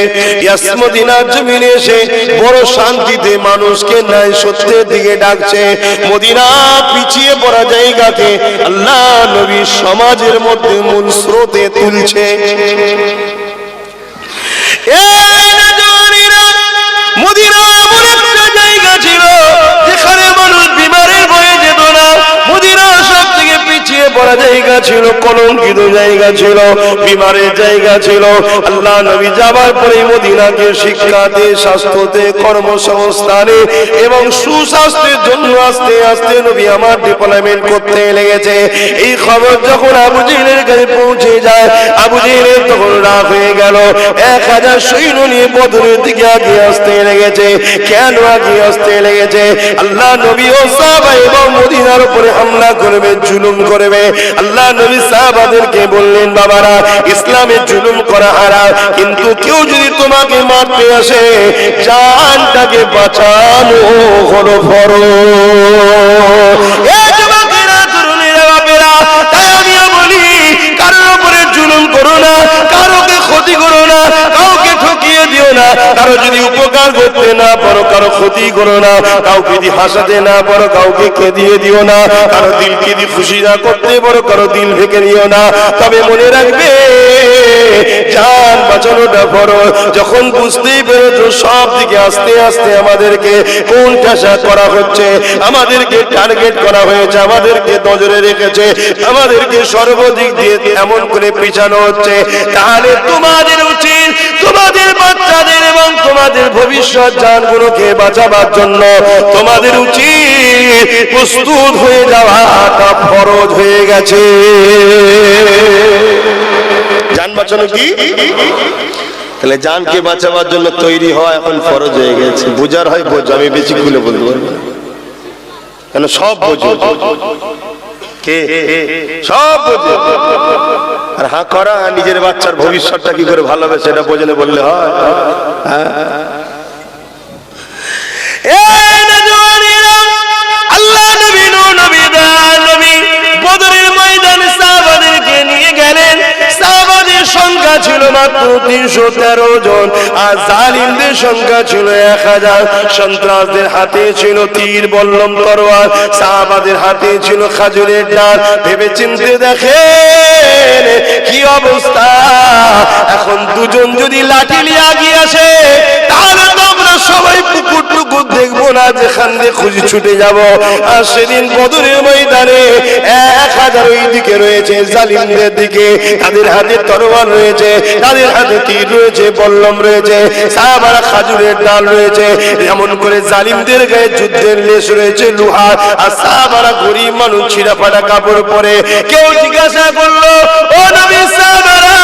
মদিনার জমিনে এসে বড় শান্তিতে মানুষকে ন্যায় সত্যের দিকে ডাকছে। মদিনা পিছিয়ে পড়া জায়গাকে আল্লাহ নবী সমাজের মধ্যে মূল স্রোতে তুলছে। মদিনা এমন একটা জায়গা ছিল যেখানে মানুষ বিমারের ভয়ে যেত না। মদিনা সব থেকে পিছিয়ে পড়া জায়গা ছিল, কলঙ্কিত জায়গা ছিল, বিমারের জায়গা ছিল। আল্লাহ নবী যাবার পরে মদিনাকে শিক্ষাতে, স্বাস্থ্যতে, কর্মসংস্থানে এবং সুস্বাস্থ্যের জন্য আস্তে আস্তে নবী আমার ডেভেলপমেন্ট করতে লেগেছে। এই খবর যখন আবু জেহেলের কাছে পৌঁছে যায়, আবু জেহেলের তখন রাগ হয়ে গেল। 1000 সৈন্য নিয়ে বদরের দিকে আগিয়ে আসতে লেগেছে। কেন আগিয়ে আসতে লেগেছে? আল্লাহ নবী ও সাহাবা এবং মদিনার উপরে হামলা করবে, জুলুম করবে। আল্লাহ নবী সাহাবাদেরকে বললেন, বাবারা, ইসলামে জুলুম করা হারাম, কিন্তু কেউ যদি তোমাকে মারতে আসে, জানটাকে বাঁচানো হলো ফরজ। এই যুবকেরা, তরুণীরা, বাপেরা, তাই আমিও বলি, কারোর উপরে জুলুম করো না, কারোকে ক্ষতি করো না, কাউকে ঠকিয়ে দিও না। কারো যদি উপকার করতে না পারো, কারো ক্ষতি করো না। কাউকে যদি হাসাতে না পারো, কাউকে কেঁদিয়ে দিও না। কারো দিলকে যদি খুশি না করতে পারো, কারো দিল ভেঙে দিও না। তবে মনে রাখবে, জান বাঁচানোটা ফরজ। যখন বুঝতেই পেরেছো সব দিকে আস্তে আস্তে আমাদেরকে কোণঠাসা করা হচ্ছে, আমাদেরকে টার্গেট করা হয়েছে, আমাদেরকে নজরে রেখেছে, আমাদেরকে সর্বদিক দিয়ে এমন করে পিছানো হচ্ছে, তাহলে তোমাদের উচিত তোমাদের বাচ্চাদের এবং তোমাদের ভবিষ্যৎ জানগুলোকে বাঁচাবার জন্য তোমাদের উচিত প্রস্তুত হয়ে যাওয়াটা ফরজ হয়ে গেছে। জান বাঁচানো কি? তাহলে জানকে বাঁচাবার জন্য তৈরি হওয়া এখন ফরজ হয়ে গেছে। বোঝার হয় বোঝো, আমি বেশি খুলে বলতে পারবো না, কেন সব বোঝো, কে সব বোঝে। আর হা করা নিজের বাচ্চার ভবিষ্যৎটা কি করে ভালো হবে সেটা বোঝেনে বললে হয়? আল্লাহ নবী বদরের ময়দানে সাহাবাদেরকে নিয়ে গেলেন। সাহাবাদের সংখ্যা ছিল মাত্র 313 জন, আর জালিমদের সংখ্যা ছিল 1000। সন্ত্রাসদের হাতে ছিল তীর, বল্লম, তরোয়ার, সাহাবাদের হাতে ছিল খাজুরের ডাল। ভেবে চিন্তে দেখেন কি অবস্থা। এখন দুজন যদি লাঠি নিয়ে আগিয়ে আসে, তাহলে তো আমরা সবাই পুকুর টুকুর দেখবো না, যেখান দিয়ে খুঁজে ছুটে যাব। আর সেদিন বদরের ময়দানে 1000 ওই দিকে রয়েছে জালিমদের দিকে, তাদের হাতে তরোয়ার রয়েছে, তাদের হাতে তীর রয়েছে, বল্লম রয়েছে, সাহাবারা খাজুরের ডাল রয়েছে। এমন করে জালিমদের গায়ে যুদ্ধের লেশ রয়েছে, লোহার। আর সাহাবারা গরিব মানুষ, ছিঁড়া ফাটা কাপড় পরে। কেউ জিজ্ঞাসা করলো, ও নবী, সাহাবারা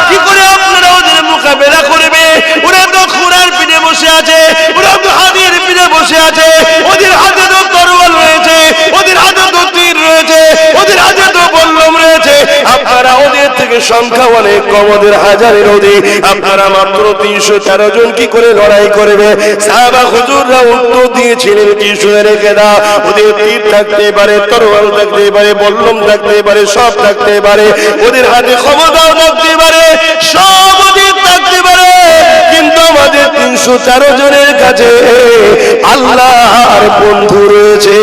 কি করে আপনারা ওদের মোকাবেলা করবে? ওরা তো ঘোড়ার পিঠে বসে আছে, ওরা তো হাতির পিঠে বসে আছে, ওদের হাতে তো তরোয়ার রয়েছে, ওদের হাতে তো তীর রয়েছে, ওদের হাতে তো বল্লম রয়েছে। আপনারা ওদের থেকে সংখ্যা অনেক কম, ওদের হাজারের অধিক, আপনারা মাত্র 313 জন কি করে লড়াই করবে? সাহাবা হুজুররা উত্তর দিয়েছিলেন কি শুনে রেখে দাও, ওদের তীর থাকতে পারে, তরোয়াল থাকতে পারে, বল্লম থাকতে পারে, সব থাকতে পারে, ওদের হাতে ক্ষমতাও থাকতে পারে, সব ওদের থাকতে পারে, কিন্তু আমাদের 313 জনের কাছে আল্লাহর বন্ধু রয়েছে।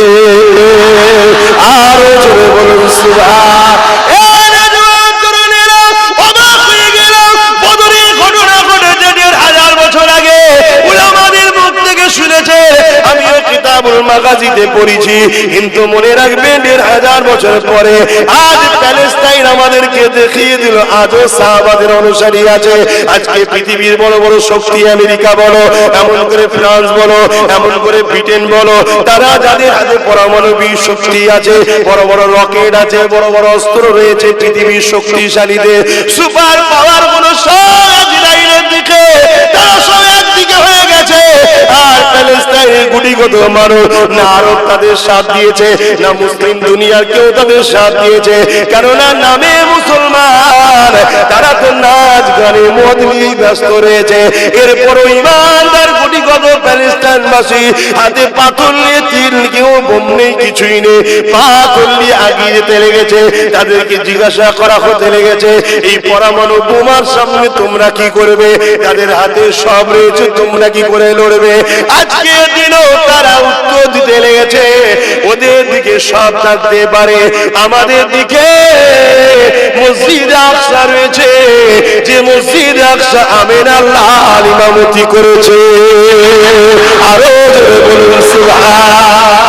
আরো জোরে বলুন সুবহান। অবাক হয়ে গেল, বদরের ঘটনা ঘটেছে 1500 বছর আগে, উলামাদের মুখ থেকে শুনেছে, আমিও কিতাবুল মাগাজিতে পড়েছি, কিন্তু মনে রাখবেন 1500 বছর পরে আজ প্যালেস্টাইন আমাদেরকে দেখিয়ে দিল আজও সাহাবাদের অনুসারী আছে। আজকে পৃথিবীর বড় বড় শক্তি, আমেরিকা বলো, এমন করে ফ্রান্স বলো, এমন করে ব্রিটেন বলো, তারা যাদের হাতে পরমাণবিক শক্তি আছে, বড় বড় রকেট আছে, বড় বড় অস্ত্র রয়েছে, পৃথিবীর শক্তিশালীদের সুপার পাওয়ার গুলো সব ইসরায়েলের দিকে, তারা সব একদিকে হয়ে গেছে। আর প্যালেস্টাইনের গুটিগত মানুষ, না আরব তাদের সাথ দিয়েছে, না মুসলিম দুনিয়ার কেউ তাদের সাথ দিয়েছে, কেননা নামে মুসলমান, তারা তো নাচ গানে মদ নিয়ে ব্যস্ত রয়েছে। এরপরও ইমানদার গুটিগত প্যালেস্টাইনবাসী হাতে পাথর নিয়ে, তীর কেউ বোম নেই, কিছুই নেই, পাথর নিয়ে আগিয়ে যেতে লেগেছে। তাদেরকে জিজ্ঞাসা করা হতে লেগেছে, এই পরমাণু বোমার সামনে তোমরা কি করবে? তাদের হাতে সব রয়েছে, তোমরা কি করে লড়বে? আজকে দিনও তারা উত্তর দিতে লেগেছে, ওদের দিকে সব থাকতে পারে, আমাদের দিকে মসজিদ আকসা রয়েছে, যে মসজিদ আকসা আমিনা আল্লাহ ইমামতি করেছে। আরো জোরে বলুন সুবহান।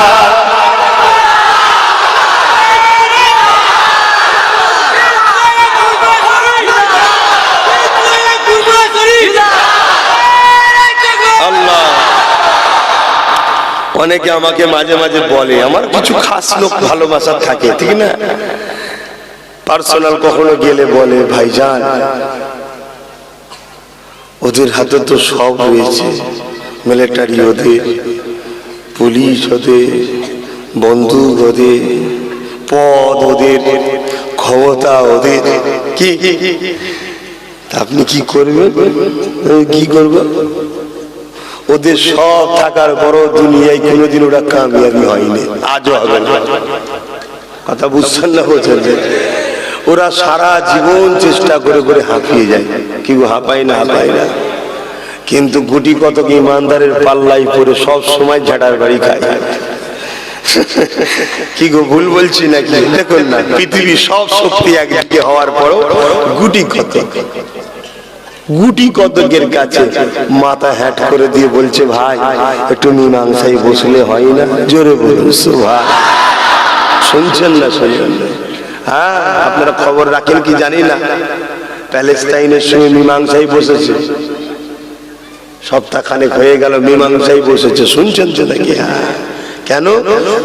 অনেকে আমাকে মাঝে মাঝে বলে, আমার কিছু খাস লোক ভালোবাসা থাকে, ঠিক না, পার্সোনাল কখনো গেলে বলে, ভাইজান ওদের হাতে তো সব রয়েছে, মিলিটারি ওদের, পুলিশ ওদের, বন্দুক ওদের, পদ ওদের, ক্ষমতা ওদের, কি আপনি কি করবেন? কি করবেন? ওদের সব থাকার বড় দুনিয়ায় কোনোদিন ওরা কামিয়াবি হয়নি, আজও হবে না। কথা বুঝছেন না? বলছেন ওরা সারা জীবন চেষ্টা করে করে হাঁপিয়ে যায়, কি হাঁপায় না, হাঁপায় না, কিন্তু গুটি কতক ইমানদারের পাল্লাই পরে সব সময় ঝাড়ার বাড়ি খায়। কি গো ভুল বলছি নাকি? দেখুন না, পৃথিবীর সব শক্তি একদিকে হওয়ার পরও গুটি কতকের কাছে মাথা হ্যাট করে দিয়ে বলছে, ভাই একটু মীমাংসায় বসলে হয় না? জোরে বলুন সুবহান। শুনছেন না? শুনছেন না? হ্যাঁ, আপনারা খবর রাখেন কি জানি না, প্যালেস্টাইনের সঙ্গে মীমাংসায় বসেছে, সপ্তাহখানেক হয়ে গেল মীমাংসায় বসেছে, শুনছেন তো নাকি? হ্যাঁ, কেন?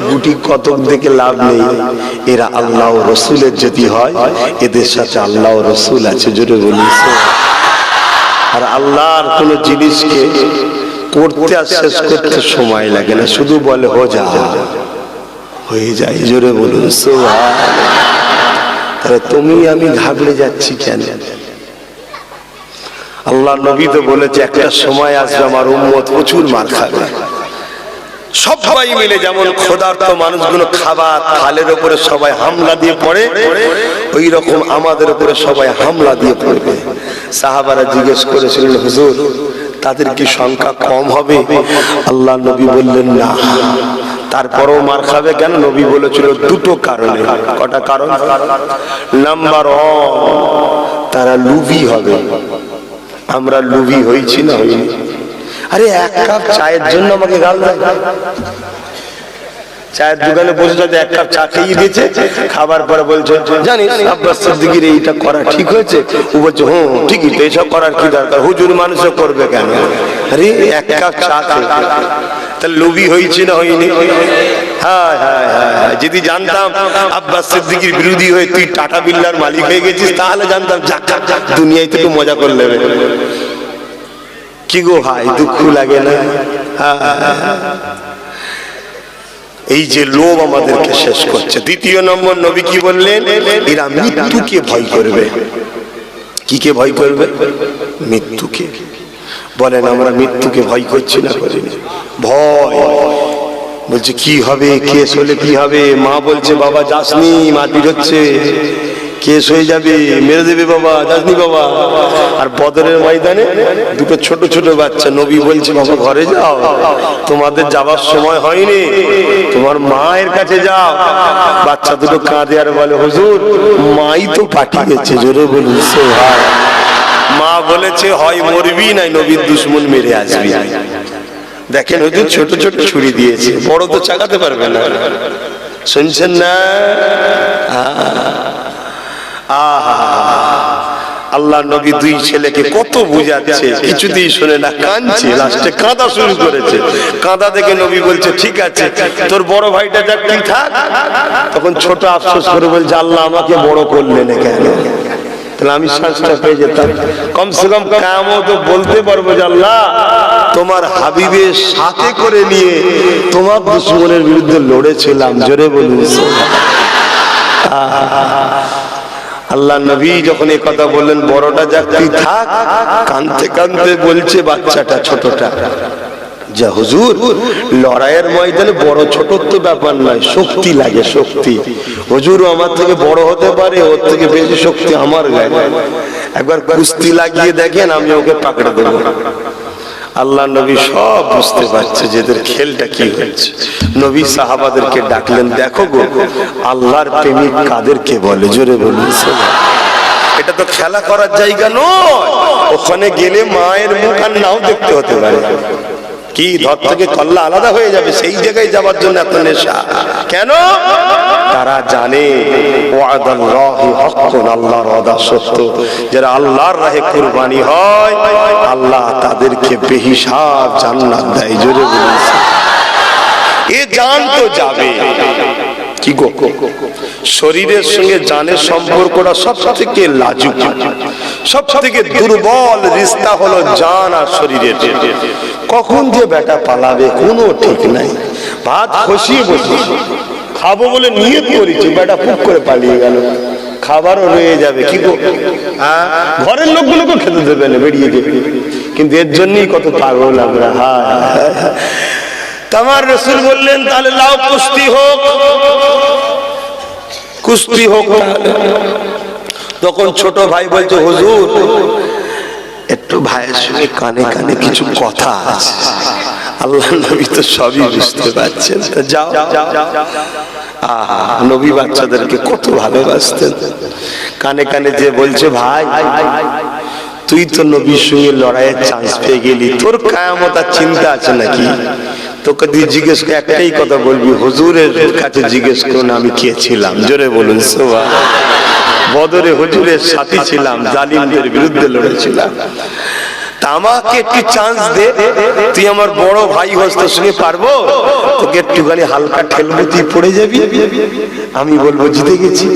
গুটি কতক দেখে লাভ নেই, এরা আল্লাহ রসুলের যদি হয়, এদের সাথে আল্লাহ রসুল আছে। জোরে বলুন। আর আল্লাহর কোন জিনিসকে করতে আর শেষ করতে সময় লাগে না, শুধু বলে হো যা, হয়ে যায়। জোরে বলুন সুবহান। তাহলে তুমি আমি ঘাবড়ে যাচ্ছি কেন? আল্লাহ নবী তো বলেছে, একটা সময় আসবে আমার উম্মত প্রচুর মার খাবে। সবাই মিলে যেমন ক্ষুধার্ত মানুষগুলো খাবার থালের উপরে সবাই হামলা দিয়ে পড়ে, ওই রকম আমাদের উপরে সবাই হামলা দিয়ে পড়বে। সাহাবারা জিজ্ঞেস করেছিলেন, হুজুর তাদের কি সংখ্যা কম হবে? আল্লাহ নবী বললেন না। তারপরও মার খাবে কেন? নবী বলেছিল দুটো কারণে। কটা কারণ? নাম্বার 1, তারা লুভি হবে। আমরা লুভি হয়েছি না হইনি? আরে এক কাপ চায়ের জন্য আমাকে গাল দেয়। চায়ের দোকানে বসে যাতে এক কাপ চা খেয়ে দিয়েছে, খাবার পরে বলছে, জানিস আব্বাস সিদ্দিকীর এইটা করা ঠিক হয়েছে? ও বলছে, হুম ঠিকই তো, এসব করার কি দরকার, হুজুর মানুষও করবে কেন? আরে এক কাপ চা খেয়ে, তাহলে লোভী হয়েছি না হয়নি? হ্যাঁ হ্যাঁ হ্যাঁ, যদি জানতাম আব্বাস সিদ্দিকীর বিরোধী হয়ে তুই টাটা বিল্লার মালিক হয়ে গেছিস, তাহলে জানতাম দুনিয়ায় থেকে মজা করে নেবে। কি গো ভাই, দুঃখ লাগে না? এই যে লোভ আমাদেরকে শেষ করছে। দ্বিতীয় নম্বর, নবী কি বললেন? এরা মৃত্যুকে ভয় করবে। কি কে ভয় করবে? মৃত্যুকে। বলেন আমরা মৃত্যুকে ভয় করছি না করিনি? ভয়। বলছে কি হবে, কেস হলে কি হবে? মা বলছে বাবা যাসনি, মারপিট হচ্ছে, কেস হয়ে যাবে, মেরে দেবে বাবা, যাসনি বাবা। আর বদরের ময়দানে দুটো ছোট ছোট বাচ্চা, নবী বলছে বাবা ঘরে যাও, তোমাদের যাবার সময় হয়নি, তোমার মায়ের কাছে যাও। বাচ্চা দুটো কাঁদে আর বলে হুজুর মাই তো পাঠিয়েছে। জোরে বলুন সুবহান। মা বলেছে হয় মরবি নাই নবীর দুশমন মেরে আসবি। দেখেন হুজুর ছোট ছোট ছুরি দিয়েছে, বড় তো চাকাতে পারবে না। শুনছেন না? আল্লাহ নবী দুই ছেলেকে কত বুঝাচ্ছে, কিছুতেই শুনে না, কাঁদছে, লাস্টে কাঁদা শুরু করেছে। কাঁদা দেখে নবী বলছে ঠিক আছে তোর বড় ভাইটা যাক, তুই থাক। তখন ছোট আফসোস করে বলছে আল্লাহ আমাকে বড় করলেন কেন? তাহলে আমি শ্বাসটা পেয়ে যেতাম, কমসে কম কামও তো বলতে পারবো যে আল্লাহ তোমার হাবিবের সাথে করে নিয়ে তোমার দুশমনের বিরুদ্ধে লড়েছিলাম। জোরে বলুন আল্লাহ নবী যখন এই কথা বললেন বড়টা যাক তুই থাক, কাঁদতে কাঁদতে বলছে বাচ্চাটা ছোটটা যা হুজুর লড়াইয়ের ময়দানে বড় ছোট তো ব্যাপার নয়, শক্তি লাগে, শক্তি। হুজুরও আমার থেকে বড় হতে পারে, ওর থেকে বেশি শক্তি আমার গায়ে। একবার কুস্তি লাগিয়ে দেখেন, আমি ওকে পাকড়ে দেবো। আল্লাহ নবী সব বুঝতে পারছে যে এদের খেলটা কি হচ্ছে। নবী সাহাবাদেরকে ডাকলেন, দেখো গো আল্লাহর প্রেমিক কাদেরকে বলে? জোরে বলুন এটা তো খেলা করার জায়গা নয়, ওখানে গেলে মায়ের মুখ আর নাও দেখতে হতে পারে। কি ধর থেকে কল্লা আলাদা হয়ে যাবে, সেই জায়গায় যাওয়ার জন্য এত নেশা কেন? তারা জানে ওয়াদাল্লাহি হাক্কুন, আল্লাহর ওয়াদা সত্য। যারা আল্লাহর রাহে কুরবানি হয় আল্লাহ তাদেরকে বেহিসাব জান্নাত দেয়। জোরে বলুন এ জান তো যাবে। কি গো শরীরের সঙ্গে জানের সম্পর্কটা সব থেকে লাজুক, সব থেকে দুর্বল রিশতা হলো জান আর শরীরের। কখন যে বেটা পালাবে কোনো ঠিক নাই। ভাত খসিয়ে বসে খাবো বলে নিয়ত করেছি, বেটা ফুক করে পালিয়ে গেল, খাবারও রয়ে যাবে। কি গো ঘরের লোকগুলোকে খেতে দেবে না, বেরিয়ে যাবে। কিন্তু এর জন্যই কত পাগল আমরা। আমার রাসূল বললেন তাহলে লাও কুস্তি হোক, কুস্তি হোক। তখন ছোট ভাই বলছে হুজুর একটু ভাইয়ের সঙ্গে কানে কানে কিছু কথা আছে। আল্লাহ নবী তো সবই বুঝতে পারছেন, যাও। নবী বাচ্চাদেরকে কত ভালোবাসতেন। কানে কানে যে বলছে ভাই তুই তো নবীর সঙ্গে লড়াইয়ের চান্স পেয়ে গেলি, তোর কিয়ামত আর চিন্তা আছে নাকি? তোকে দিয়ে জিজ্ঞেস করে একটাই কথা বলবি, হুজুরের কাছে জিজ্ঞেস করুন আমি কে ছিলাম। জোরে বলুন সুবহান। বদরে হুজুরের সাথী ছিলাম, জালিমদের বিরুদ্ধে লড়েছিলাম। আমাকে একটু চান্স দে, তুই আমার বড় ভাই হোস, তোর সঙ্গে পারবো, তোকে একটুখানি হালকা ঠেলবো, তুই পড়ে যাবি, আমি বলবো জিতে গেছি,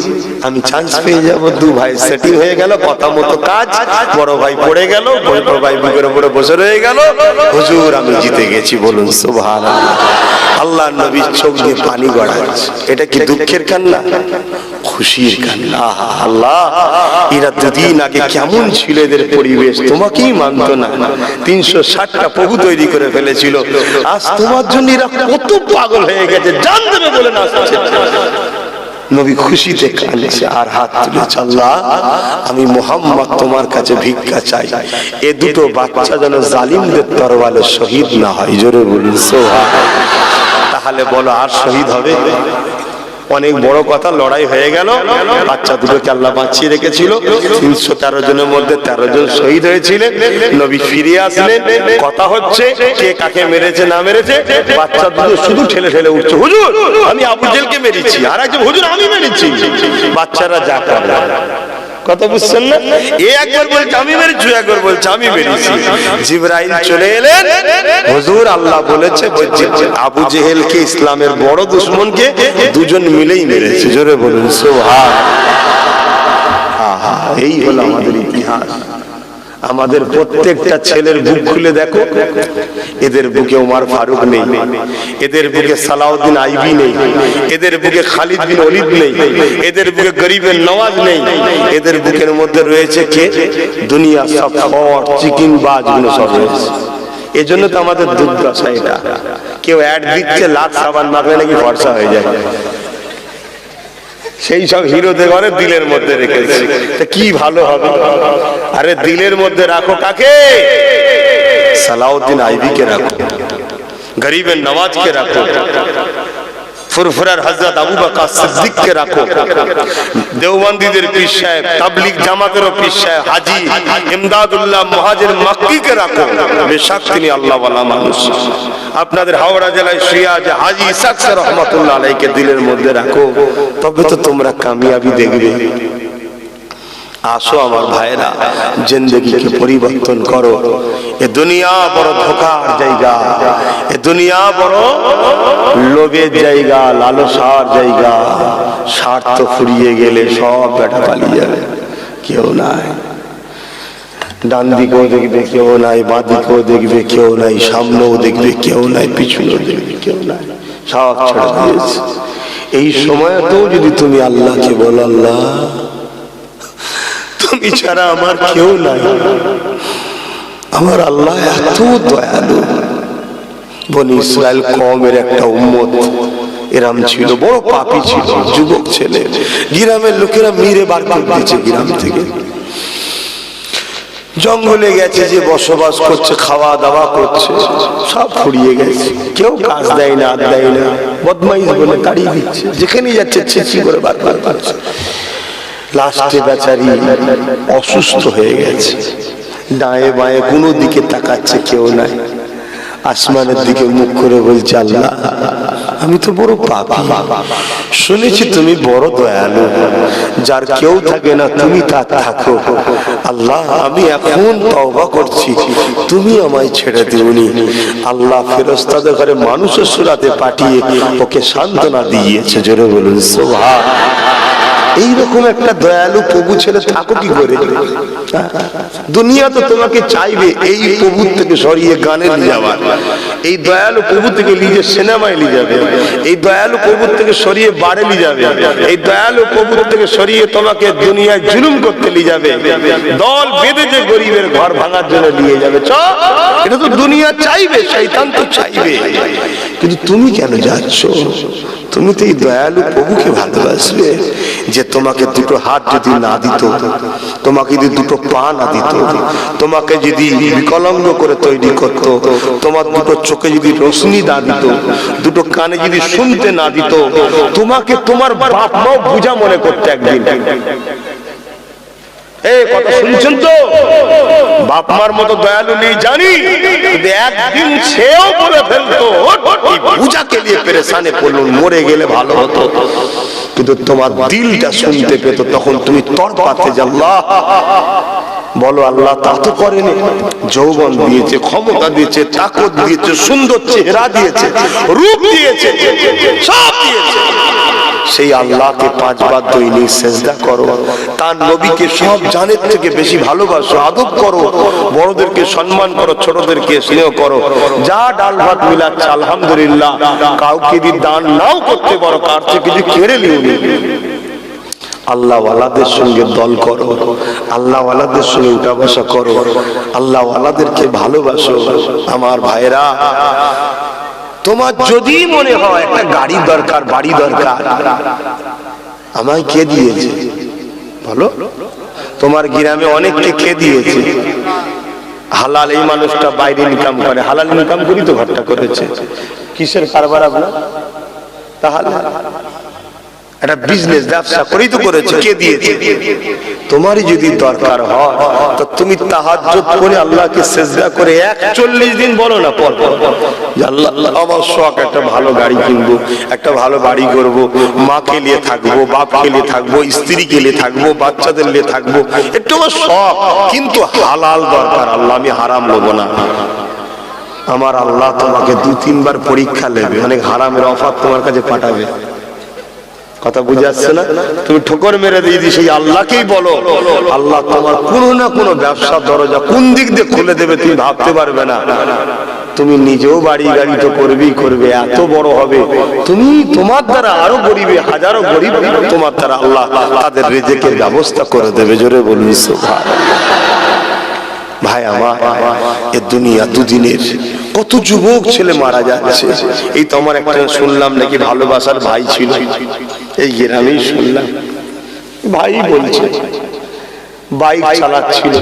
আমি চান্স পেয়ে যাবো। দু ভাই সেটিং হয়ে গেল, কথা মতো কাজ। বড় ভাই পড়ে গেল, বড় ভাই বুকের উপরে বসে রয়ে গেল, হুজুর আমি জিতে গেছি। বলুন সুবহানাল্লাহ। আল্লাহ নবীর চোখ দিয়ে পানি গড়াচ্ছে। এটা কি দুঃখের কান্না? খুশির কান্না। আল্লাহ এরা দুদিন আগে কেমন ছিল, এদের পরিবেশ তোমাকেই মানত না। 360টা প্রভু তৈরি করে ফেলেছিল, আজ তোমার জন্য এরা কত পাগল হয়ে গেছে, জান দেবে বলে না আসছে। নবী খুশিতে কাঁদছে আর হাত তুলেছে, আল্লাহ আমি মুহাম্মদ তোমার কাছে ভিক্ষা চাই, এ দুটো বাচ্চা যেন জালিমদের তরবারে শহীদ না হয়। জোরে বলুন সুবহানাল্লাহ। তাহলে বলো আর শহীদ হবে? অনেক বড় কথা, লড়াই হয়ে গেল, বাচ্চা দুটোকে আল্লাহ বাঁচিয়ে রেখেছিল। 313 জনের মধ্যে 13 জন শহীদ হয়েছিলেন। নবী ফিরে আসলেন, কথা হচ্ছে কে কাকে মেরেছে না মেরেছে। বাচ্চা দুটো শুধু ঠেলে ঠেলে উঠছে, হুজুর আমি আবু জেলকে মেরেছি, আর একজন হুজুর আমি মেরেছি। বাচ্চারা যা করে কথা বুঝছেন না? এ একবার বলছে আমি মেরেছি, একবার বলছে আমি মেরেছি। জিবরাইল চলে এলেন, হুজুর আল্লাহ বলেছে আবু জেহেলকে, ইসলামের বড় দুশমনকে দুজন মিলেই মেরেছে। জোরে বলুন সুবহানাল্লাহ। এই হলো আমাদের ইতিহাস। আমাদের প্রত্যেকটা ছেলের বুক খুলে দেখো, এদের বুকে ওমর ফারুক নেই, এদের বুকে সালাউদ্দিন আইবি নেই, এদের বুকে খালিদ বিন ওলীদ নেই, এদের বুকে গরিবের নওয়াজ নেই, এদের বুকের মধ্যে রয়েছে কে? দুনিয়া সব ফট চিকেন বাজগুলো সব রয়েছে। এজন্য তো আমাদের দুর্দশা এটা। কেউ অ্যাড দিচ্ছে লাখ সাবান মাখলে নাকি ফর্সা হয়ে যায়, সেই সব হিরোদের ঘরে দিলের মধ্যে রেখেছে। কি ভালো হবে? আরে দিলের মধ্যে রাখো কাকে? সালাউদ্দিন আইবিকে রাখো, গরিবের নওয়াজকে রাখো, ফুরফুরার হযরত আবু বকর সিদ্দিককে রাখো, দেওবন্দিদের পীর সাহেব, তাবলীগ জামাতেরও পীর সাহেব হাজী ইমদাদুল্লাহ মুহাজির মক্কিকে রাখো। বেশক তিনি আল্লাহ ওয়ালা মানুষ। আপনাদের হাওড়া জেলায় শুয়ে আছে হাজী ইসহাক রহমাতুল্লাহ আলাইহিকে দিলের মধ্যে রাখো, তবে তো তোমরা কামিয়াবি দেখবে। আসো আমার ভাইরা, জিন্দেগিকে পরিবর্তন করো। এ দুনিয়া বড় ধোকার জায়গা, এ দুনিয়া বড় লোভের জায়গা, লালসার জায়গা। স্বার্থ ফুরিয়ে গেলে সব বেটা পালিয়ে যাবে, কেউ নাই। ডান দিকেও দেখবে কেউ নাই, বাঁ দিকেও দেখবে কেউ নাই, সামনেও দেখবে কেউ নাই, পিছনেও দেখবে কেউ নাই, সব ছেড়ে দিয়েছে। এই সময়তেও যদি তুমি আল্লাহকে বলো, আল্লাহ তুমি ছাড়া আমার কেউ নাই, আমার আল্লাহ এত দয়ালু। বনি ইসরাইল কওমের একটা উম্মত এরাম ছিল, বড় পাপী ছিল, যুবক ছেলে। গ্রামের লোকেরা মেরে বার করে দিয়েছে গ্রাম থেকে, জঙ্গলে গেছে, যে বসবাস করছে, খাওয়া দাওয়া করছে, সব ফুরিয়ে গেছে। কেউ কাজ দেয় না, হাত দেয় না, বদমাইশ বলে তাড়িয়ে দিচ্ছে, যেখানেই যাচ্ছে ছিছি করে বার বার করছে। লাস্টে বেচারি অসুস্থ হয়ে গেছে, ডায়ে বায়ে কোনো দিকে তাকাচ্ছে কেউ নাই, আসমানের দিকে মুখ করে বলছে, আল্লাহ আমি তো বড় পাপী, শুনেছি তুমি বড় দয়ালু, যার কেউ থাকে না তুমি তার থাকো। আল্লাহ আমি এখন তওবা করছি, তুমি আমায় ছেড়ে দিওনি। আল্লাহ ফেরেশতাদের ঘরে মানুষের সুরাতে পাঠিয়ে ওকে সান্ত্বনা দিয়েছে। জোরে বলুন সুবহানাল্লাহ। এইরকম একটা দয়ালু প্রভু ছেলে থাকো কি করে? দুনিয়া তো তোমাকে চাইবে এই প্রভুর থেকে সরিয়ে গানে নিয়ে যাওয়ার, এই দয়ালু প্রভু থেকে নিজের সিনেমায় নিয়ে যাবে, এই দয়ালু প্রভুর থেকে সরিয়ে বাড়ে নিয়ে যাবে, এই দয়ালু প্রভুর থেকে সরিয়ে তোমাকে দুনিয়ায় জুলুম করতে নিয়ে যাবে, দল বেঁধে যে গরিবের ঘর ভাঙার জন্য নিয়ে যাবে। এটা তো দুনিয়া চাইবে, শয়তান তো চাইবে, কিন্তু তুমি কেন যাচ্ছ? তুমি তো এই দয়ালু প্রভুকে ভালোবাসবে, যে তোমাকে দুটো হাত যদি না দিত, তোমাকে যদি দুটো পা না দিত, তোমাকে যদি বিকলাঙ্গ করে তৈরি করত, তোমার দুটো চোখে যদি রোশনি না দিত, দুটো কানে যদি শুনতে না দিত, তোমাকে তোমার বাপ মাও বুঝা মনে করতে একদিন। এই কথা শুনছেন তো? বাপ মার মতো দয়ালু নেই জানি, কিন্তু একদিন সেও বলে ফেলতো, পূজাকে নিয়ে পেরেশানে পড়লো, মরে গেলে ভালো হতো। কিন্তু তোমার দিলটা শুনতে পেত, তখন তুমি তড়পাতে যে আল্লাহ বলো। আল্লাহ তা তো করেনি, যৌবন দিয়েছে, ক্ষমতা দিয়েছে, তাকত দিয়েছে, সুন্দর চেহারা দিয়েছে, রূপ দিয়েছে, সব দিয়েছে। সেই আল্লাহকে 5 বার দৈনিক সেজদা করো, তার নবীকে সব জানের থেকে বেশি ভালোবাসো, আদব করো, বড়দেরকে সম্মান করো, ছোটদেরকে স্নেহ করো। যা ডাল ভাত মিলাচ্ছে আলহামদুলিল্লাহ, কাউকে যদি দান নাও করতে পারো, কার থেকে কিছু কেড়ে নিও। আল্লাহ ওয়ালাদের সঙ্গে দল করো, আল্লাহ ওয়ালাদের সঙ্গে উঠা বসা করো, আল্লাহ ওয়ালাদেরকে ভালোবাসো। আমার ভাইরা, তোমার যদি মনে হয় একটা গাড়ি দরকার, বাড়ি দরকার, আমায় কে দিয়েছে বলো? তোমার গ্রামে অনেককে কে দিয়েছে? হালাল। এই মানুষটা বাইরে ইনকাম করে, হালাল ইনকাম করি তো ঘরটা করেছে। কিসের কারবার আপনার? তাহলে একটা বিজনেস, ব্যবসা করেই তো করেছে, কে দিয়েছে? তোমারই যদি দরকার হয় তো তুমি তাহাজ্জুদ করে আল্লাহকে সিজদা করে 41 দিন বলো না, পর আল্লাহ আমার শখ একটা ভালো গাড়ি কিনবো, একটা ভালো বাড়ি করবো, মাকে নিয়ে থাকবো, বাপকে নিয়ে থাকবো, স্ত্রীকে নিয়ে থাকবো, বাচ্চাদের নিয়ে থাকবো, একটু আমার শখ, কিন্তু হালাল দরকার। আল্লাহ আমি হারাম নেবো না। আমার আল্লাহ তোমাকে 2-3 বার পরীক্ষা নেবে, অনেক হারামের অফার তোমার কাছে পাঠাবে। কথা বুঝে আসছে না? তুমি ঠোকর মেরে দিয়ে সেই আল্লাহকেই বলো, আল্লাহ তোমার কোনো না কোনো ব্যবসার দরজা কোন দিক দিয়ে খুলে দেবে তুমি ভাবতে পারবে না। তুমি নিজেও বাড়ি গাড়ি তো করবেই করবে, এত বড় হবে তুমি, তোমার দ্বারা আরো গরিবে হাজারো গরিব তোমার দ্বারা আল্লাহ তাদের রিজিকের ব্যবস্থা করে দেবে। জোরে বলুন সুবহানাল্লাহ। ভাই আমার, এ দুনিয়া দুদিনের, কত যুবক ছেলে মারা যাচ্ছে। এই তো আমার একটা শুনলাম নাকি ভালোবাসার ভাই ছিল, এই গ্রামেই শুনলাম, ভাই বলছে বাইক চালাচ্ছিল,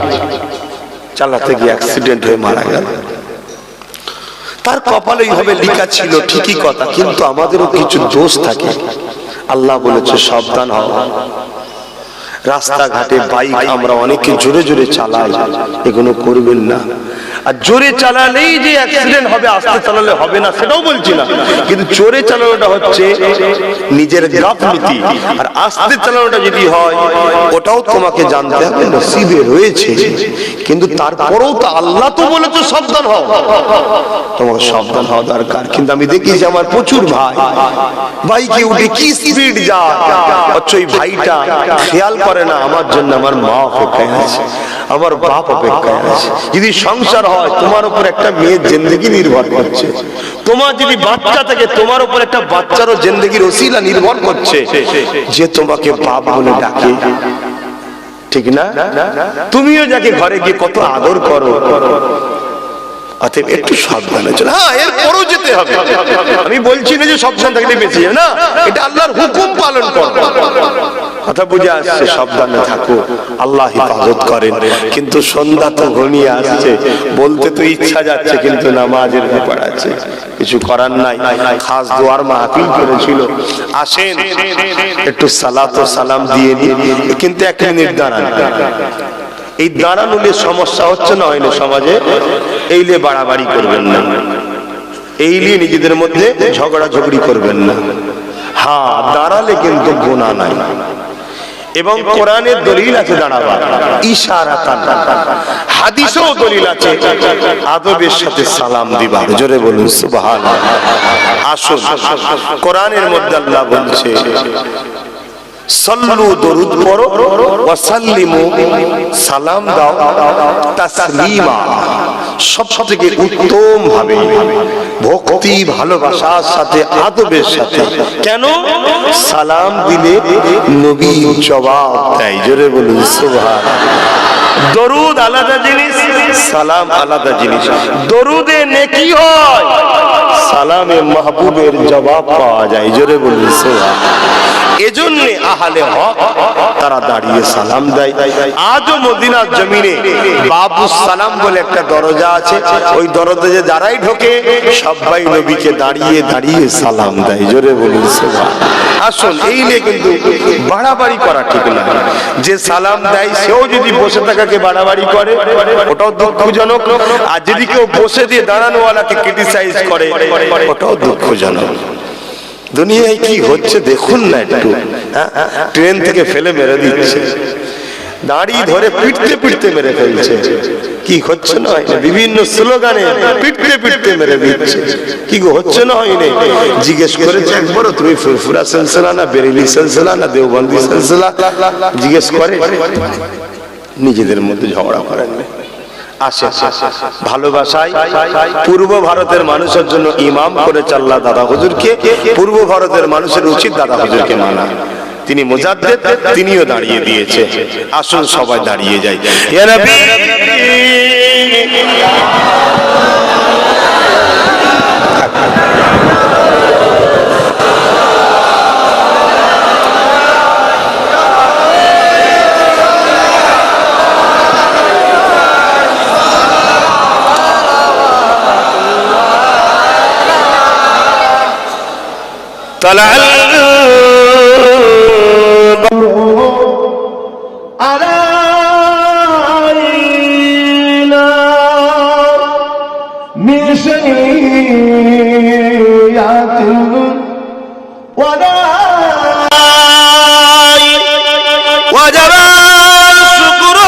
চালাতে গিয়ে অ্যাক্সিডেন্ট হয়ে মারা গেল। তার কপালে এইভাবে লেখা ছিল ঠিকই কথা, কিন্তু আমাদেরও কিছু দোষ থাকে। আল্লাহ বলেছে সাবধান হও। রাস্তাঘাটে বাইক আমরা অনেকে জোরে জোরে চালাই, এগুলো করবেন না। আর জোরে চালালেই যে অ্যাক্সিডেন্ট হবে, আস্তে চালালে হবে না সেটাও বলছি না, কিন্তু জোরে চালানোটা হচ্ছে নিজের গাফলতি, আর আস্তে চালানোটা যদি হয় ওটাও তোমাকে জানতে হবে নসিবে রয়েছে। কিন্তু তারপরেও তো আল্লাহ তো বলেছে সাবধান হও, তোমাকে সাবধান হওয়া দরকার। কিন্তু আমি দেখি যে আমার প্রচুর ভাই বাইকে উঠে কি স্পিড যায়, অথচ ওই ভাইটা খেয়াল করে না আমার জন্য আমার মা অপেক্ষায় আছে, আমার বাপ অপেক্ষায় আছে। যদি সংসার হয় তোমার উপর একটা মেয়ের জিন্দেগি নির্ভর করছে, তোমার যদি বাচ্চা থাকে তোমার উপর একটা বাচ্চারও জিন্দেগির ওসিলা নির্ভর করছে, যে তোমাকে বাপ বলে ডাকে, ঠিক না? তুমিও যাকে ঘরে গিয়ে কত আদর করো, অতএব একটু সাবধানে চলো। হ্যাঁ, এরপরও যেতে হবে, আমি বলছি না যে সাবধান থাকলে বেঁচে যাবে না, এটা আল্লাহর হুকুম পালন করো। কথা বুঝে আসছে? সাবধানে থাকো, আল্লাহ হিফাজত করেন। কিন্তু সন্ধ্যা তো ঘনিয়ে আসছে, বলতে তো ইচ্ছা যাচ্ছে কিন্তু নামাজের ব্যাপার আছে, কিছু করার নাই। খাস দোয়ার মাহফিল করেছিল, আসেন একটু সালাত ও সালাম দিয়ে নি, কিন্তু এক মিনিট দাঁড়ান। এই দাঁড়ানোলে সমস্যা হচ্ছে না হয়নি সমাজে? এই নিয়ে বাড়াবাড়ি করবেন না, এই নিয়ে নিজেদের মধ্যে ঝগড়া ঝগড়ি করবেন না। হ্যাঁ, দাঁড়ালে কিন্তু গুনাহ নাই, এবং কোরআনের দলিল আছে দাঁড়াবার, ইশারাতান, হাদিসেও দলিল আছে আদবের সাথে সালাম দিবা। জোরে বলুন সুবহানাল্লাহ। আসুন, কোরআনের মধ্যে আল্লাহ বলছে সাল্লু, দরুদ পড়ো, ওয়া সাল্লিমু, সালাম দাও, তাসলিমা, সবথেকে উত্তম ভাবে, ভক্তি ভালোবাসার সাথে আদবের সাথে। কেন? সালাম দিলে নবী জবাব দেয়। জোরে বলুন সুবহানাল্লাহ। দরুদ আলাদা জিনিস, সালাম আলাদা জিনিস। দরুদে নেকি হয়, সালামে মাহবুবের জবাব পাওয়া যায়। জোরে বলুন সুবহানাল্লাহ। এজন্য আহলে হক তারা দাঁড়িয়ে সালাম দেয়। আজও মদিনার জমিনে বাবুস সালাম বলে একটা দরজা আছে, ওই দরজায় যারাই ঢোকে সবাই নবীকে দাঁড়িয়ে দাঁড়িয়ে সালাম দেয়। জোরে বলুন সুবহানাল্লাহ। আসুন, এই নিয়ে কিন্তু বাড়াবাড়ি করা ঠিক না। যে সালাম দেয় সেও যদি বসে থাকাকে বাড়াবাড়ি করে ওটাও দুঃখজনক, আর যদি কেউ বসে দিয়ে দাঁড়ানোওয়ালাকে ক্রিটিসাইজ করে ওটাও দুঃখজনক। দুনিয়ায় কি হচ্ছে দেখুন না একটু। ট্রেন থেকে ফেলে মেরে দিচ্ছে, দাড়ি ধরে পিটতে পিটতে মেরে ফেলছে, কি হচ্ছে না হয়নি? বিভিন্ন স্লোগানে পিটতে পিটতে মেরে দিচ্ছে, কি হচ্ছে না হয়নি? জিজ্ঞেস করেছে একবারও তুমি ফুরফুরা সিলসিলা না বেরেলি সিলসিলা না দেওবন্দি সিলসিলা? জিজ্ঞেস করে, নিজেদের মধ্যে ঝগড়া করেন না। আসে ভালোবাসায় পূর্ব ভারতের মানুষের জন্য ইমাম করেছে আল্লাহ দাদা হুজুরকে। পূর্ব ভারতের মানুষের উচিত দাদা হুজুরকে মানা, তিনি মুজাদ্দিদ, তিনিও দাঁড়িয়ে দিয়েছে। আসুন সবাই দাঁড়িয়ে যাই। ইয়া নবী طلع علينا من شيئات ولا وجب الشكر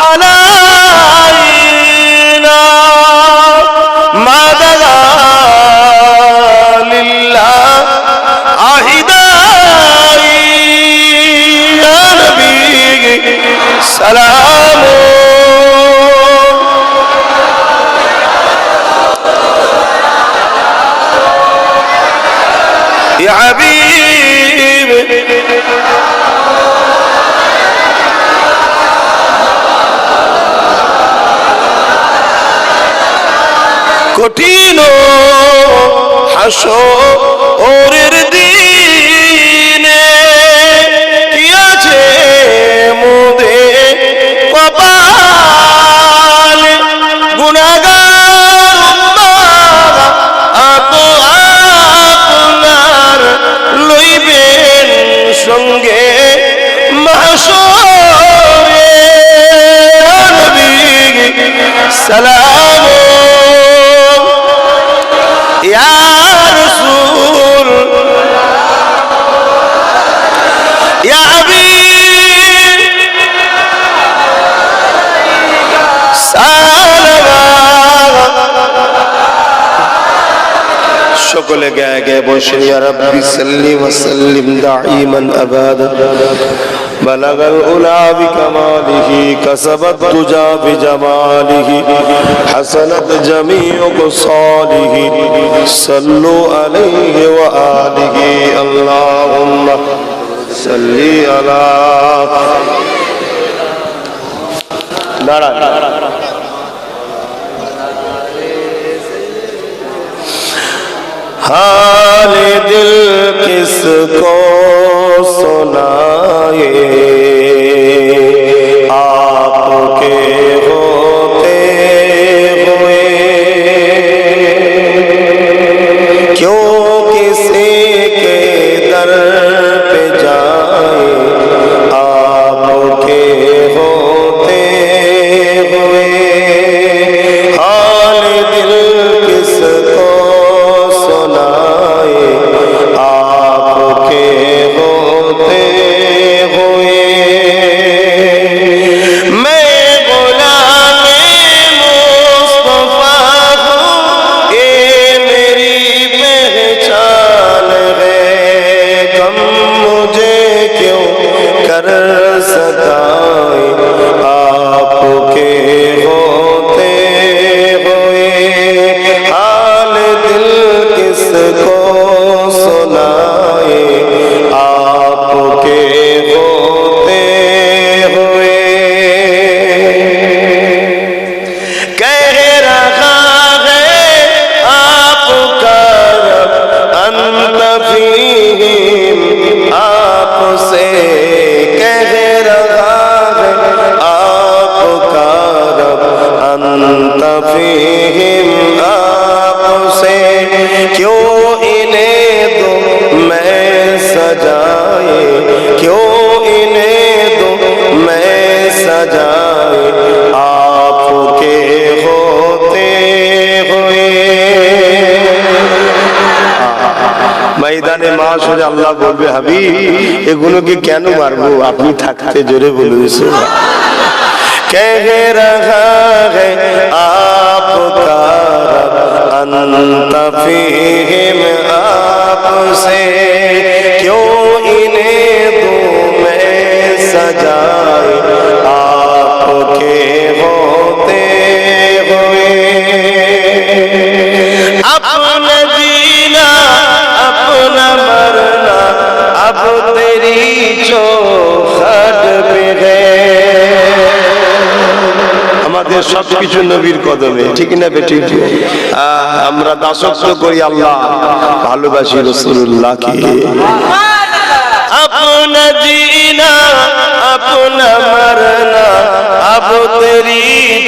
علينا ما دلا ইয়া হাবিব কঠিন হাসরের দিনে কি আছে মোদের কপালে গুনাহগার উম্মাহ আপনার লইবেন সঙ্গে মাহশরে নবী সালাম ইয়া রাসূল ইয়া হাবিব সালাম সকলে গায়ে গায়ে বসে ইয়া রাব্বি সাল্লি ওয়া সাল্লিম দাঈমান আবাদা بلغ العلا بكماله كسبت الدجى بجماله حسنت جميع خصاله صلوا عليه وآله اللهم صل على حال دل کس کو سنائے آپ کے ہوتے ہوئے کیوں کسی کے در پہ جائے آپ کے ہوتے ہوئے حال دل کس کو سنائے آپ کے ہوتے ہوئے میں غلام مصطفیٰ ہوں یہ میری پہچان ہے غم مجھے کیوں کر ستائے آپ کے ہوتے ہوئے حال دل کس کو سنائے آپ کے ہوتے ہوئے کہہ رہا ہے آپ کا رب انت فیہم آپ سے کہہ رہا ہے آپ کا رب انت فیہم آپ سے کیوں انہیں دو میں سجائے کیوں انہیں دو میں سجائے آپ کے ہوتے ہوئے ময়দানে মাশরে আল্লাহ বলবে হাবিব এগুলোকে কেন মারবো আপনি থাকতে জোরে বলুন সুবহান کہہ رہا ہے آپ کا رب انت فیہم آپ سے کیوں انہیں دوں میں سجائے آپ کے ہوتے ہوئے اپنا جینا اپنا مرنا اب تیری چوکھٹ پہ ہے আমাদের সবকিছু নবীর কদমে ঠিক না বেটি আমরা দাসত্ব করি আল্লাহ ভালোবাসি রাসূলুল্লাহকে अपना जीना अपना मरना अब तेरी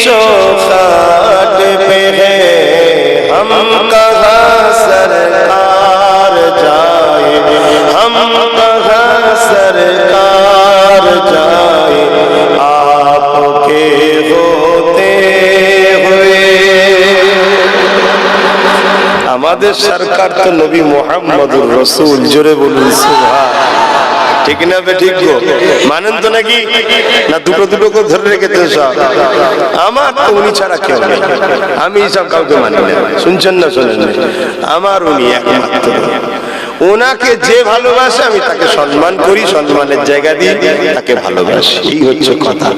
चौखट पे है हम कहाँ सरकार जाए हम कहाँ सरकार जाए आपके होते हुए আমাদের সরকার তো নবী মুহাম্মদুর রাসূল জোরে বলুন সুবহান ঠিক না বে ঠিক গো মানেন তো নাকি না দুটো দুটো করে ধরে রেখেছে সব আমার তো উনি ছাড়া কেউ নেই আমি সব কাউকে মানি না শুনছেন না শুনেন না আমার উনি একমাত্র ওনাকে যে ভালোবাসে আমি তাকে সম্মান করি সম্মানের জায়গা দিই তাকে ভালোবাসি এই হচ্ছে কথা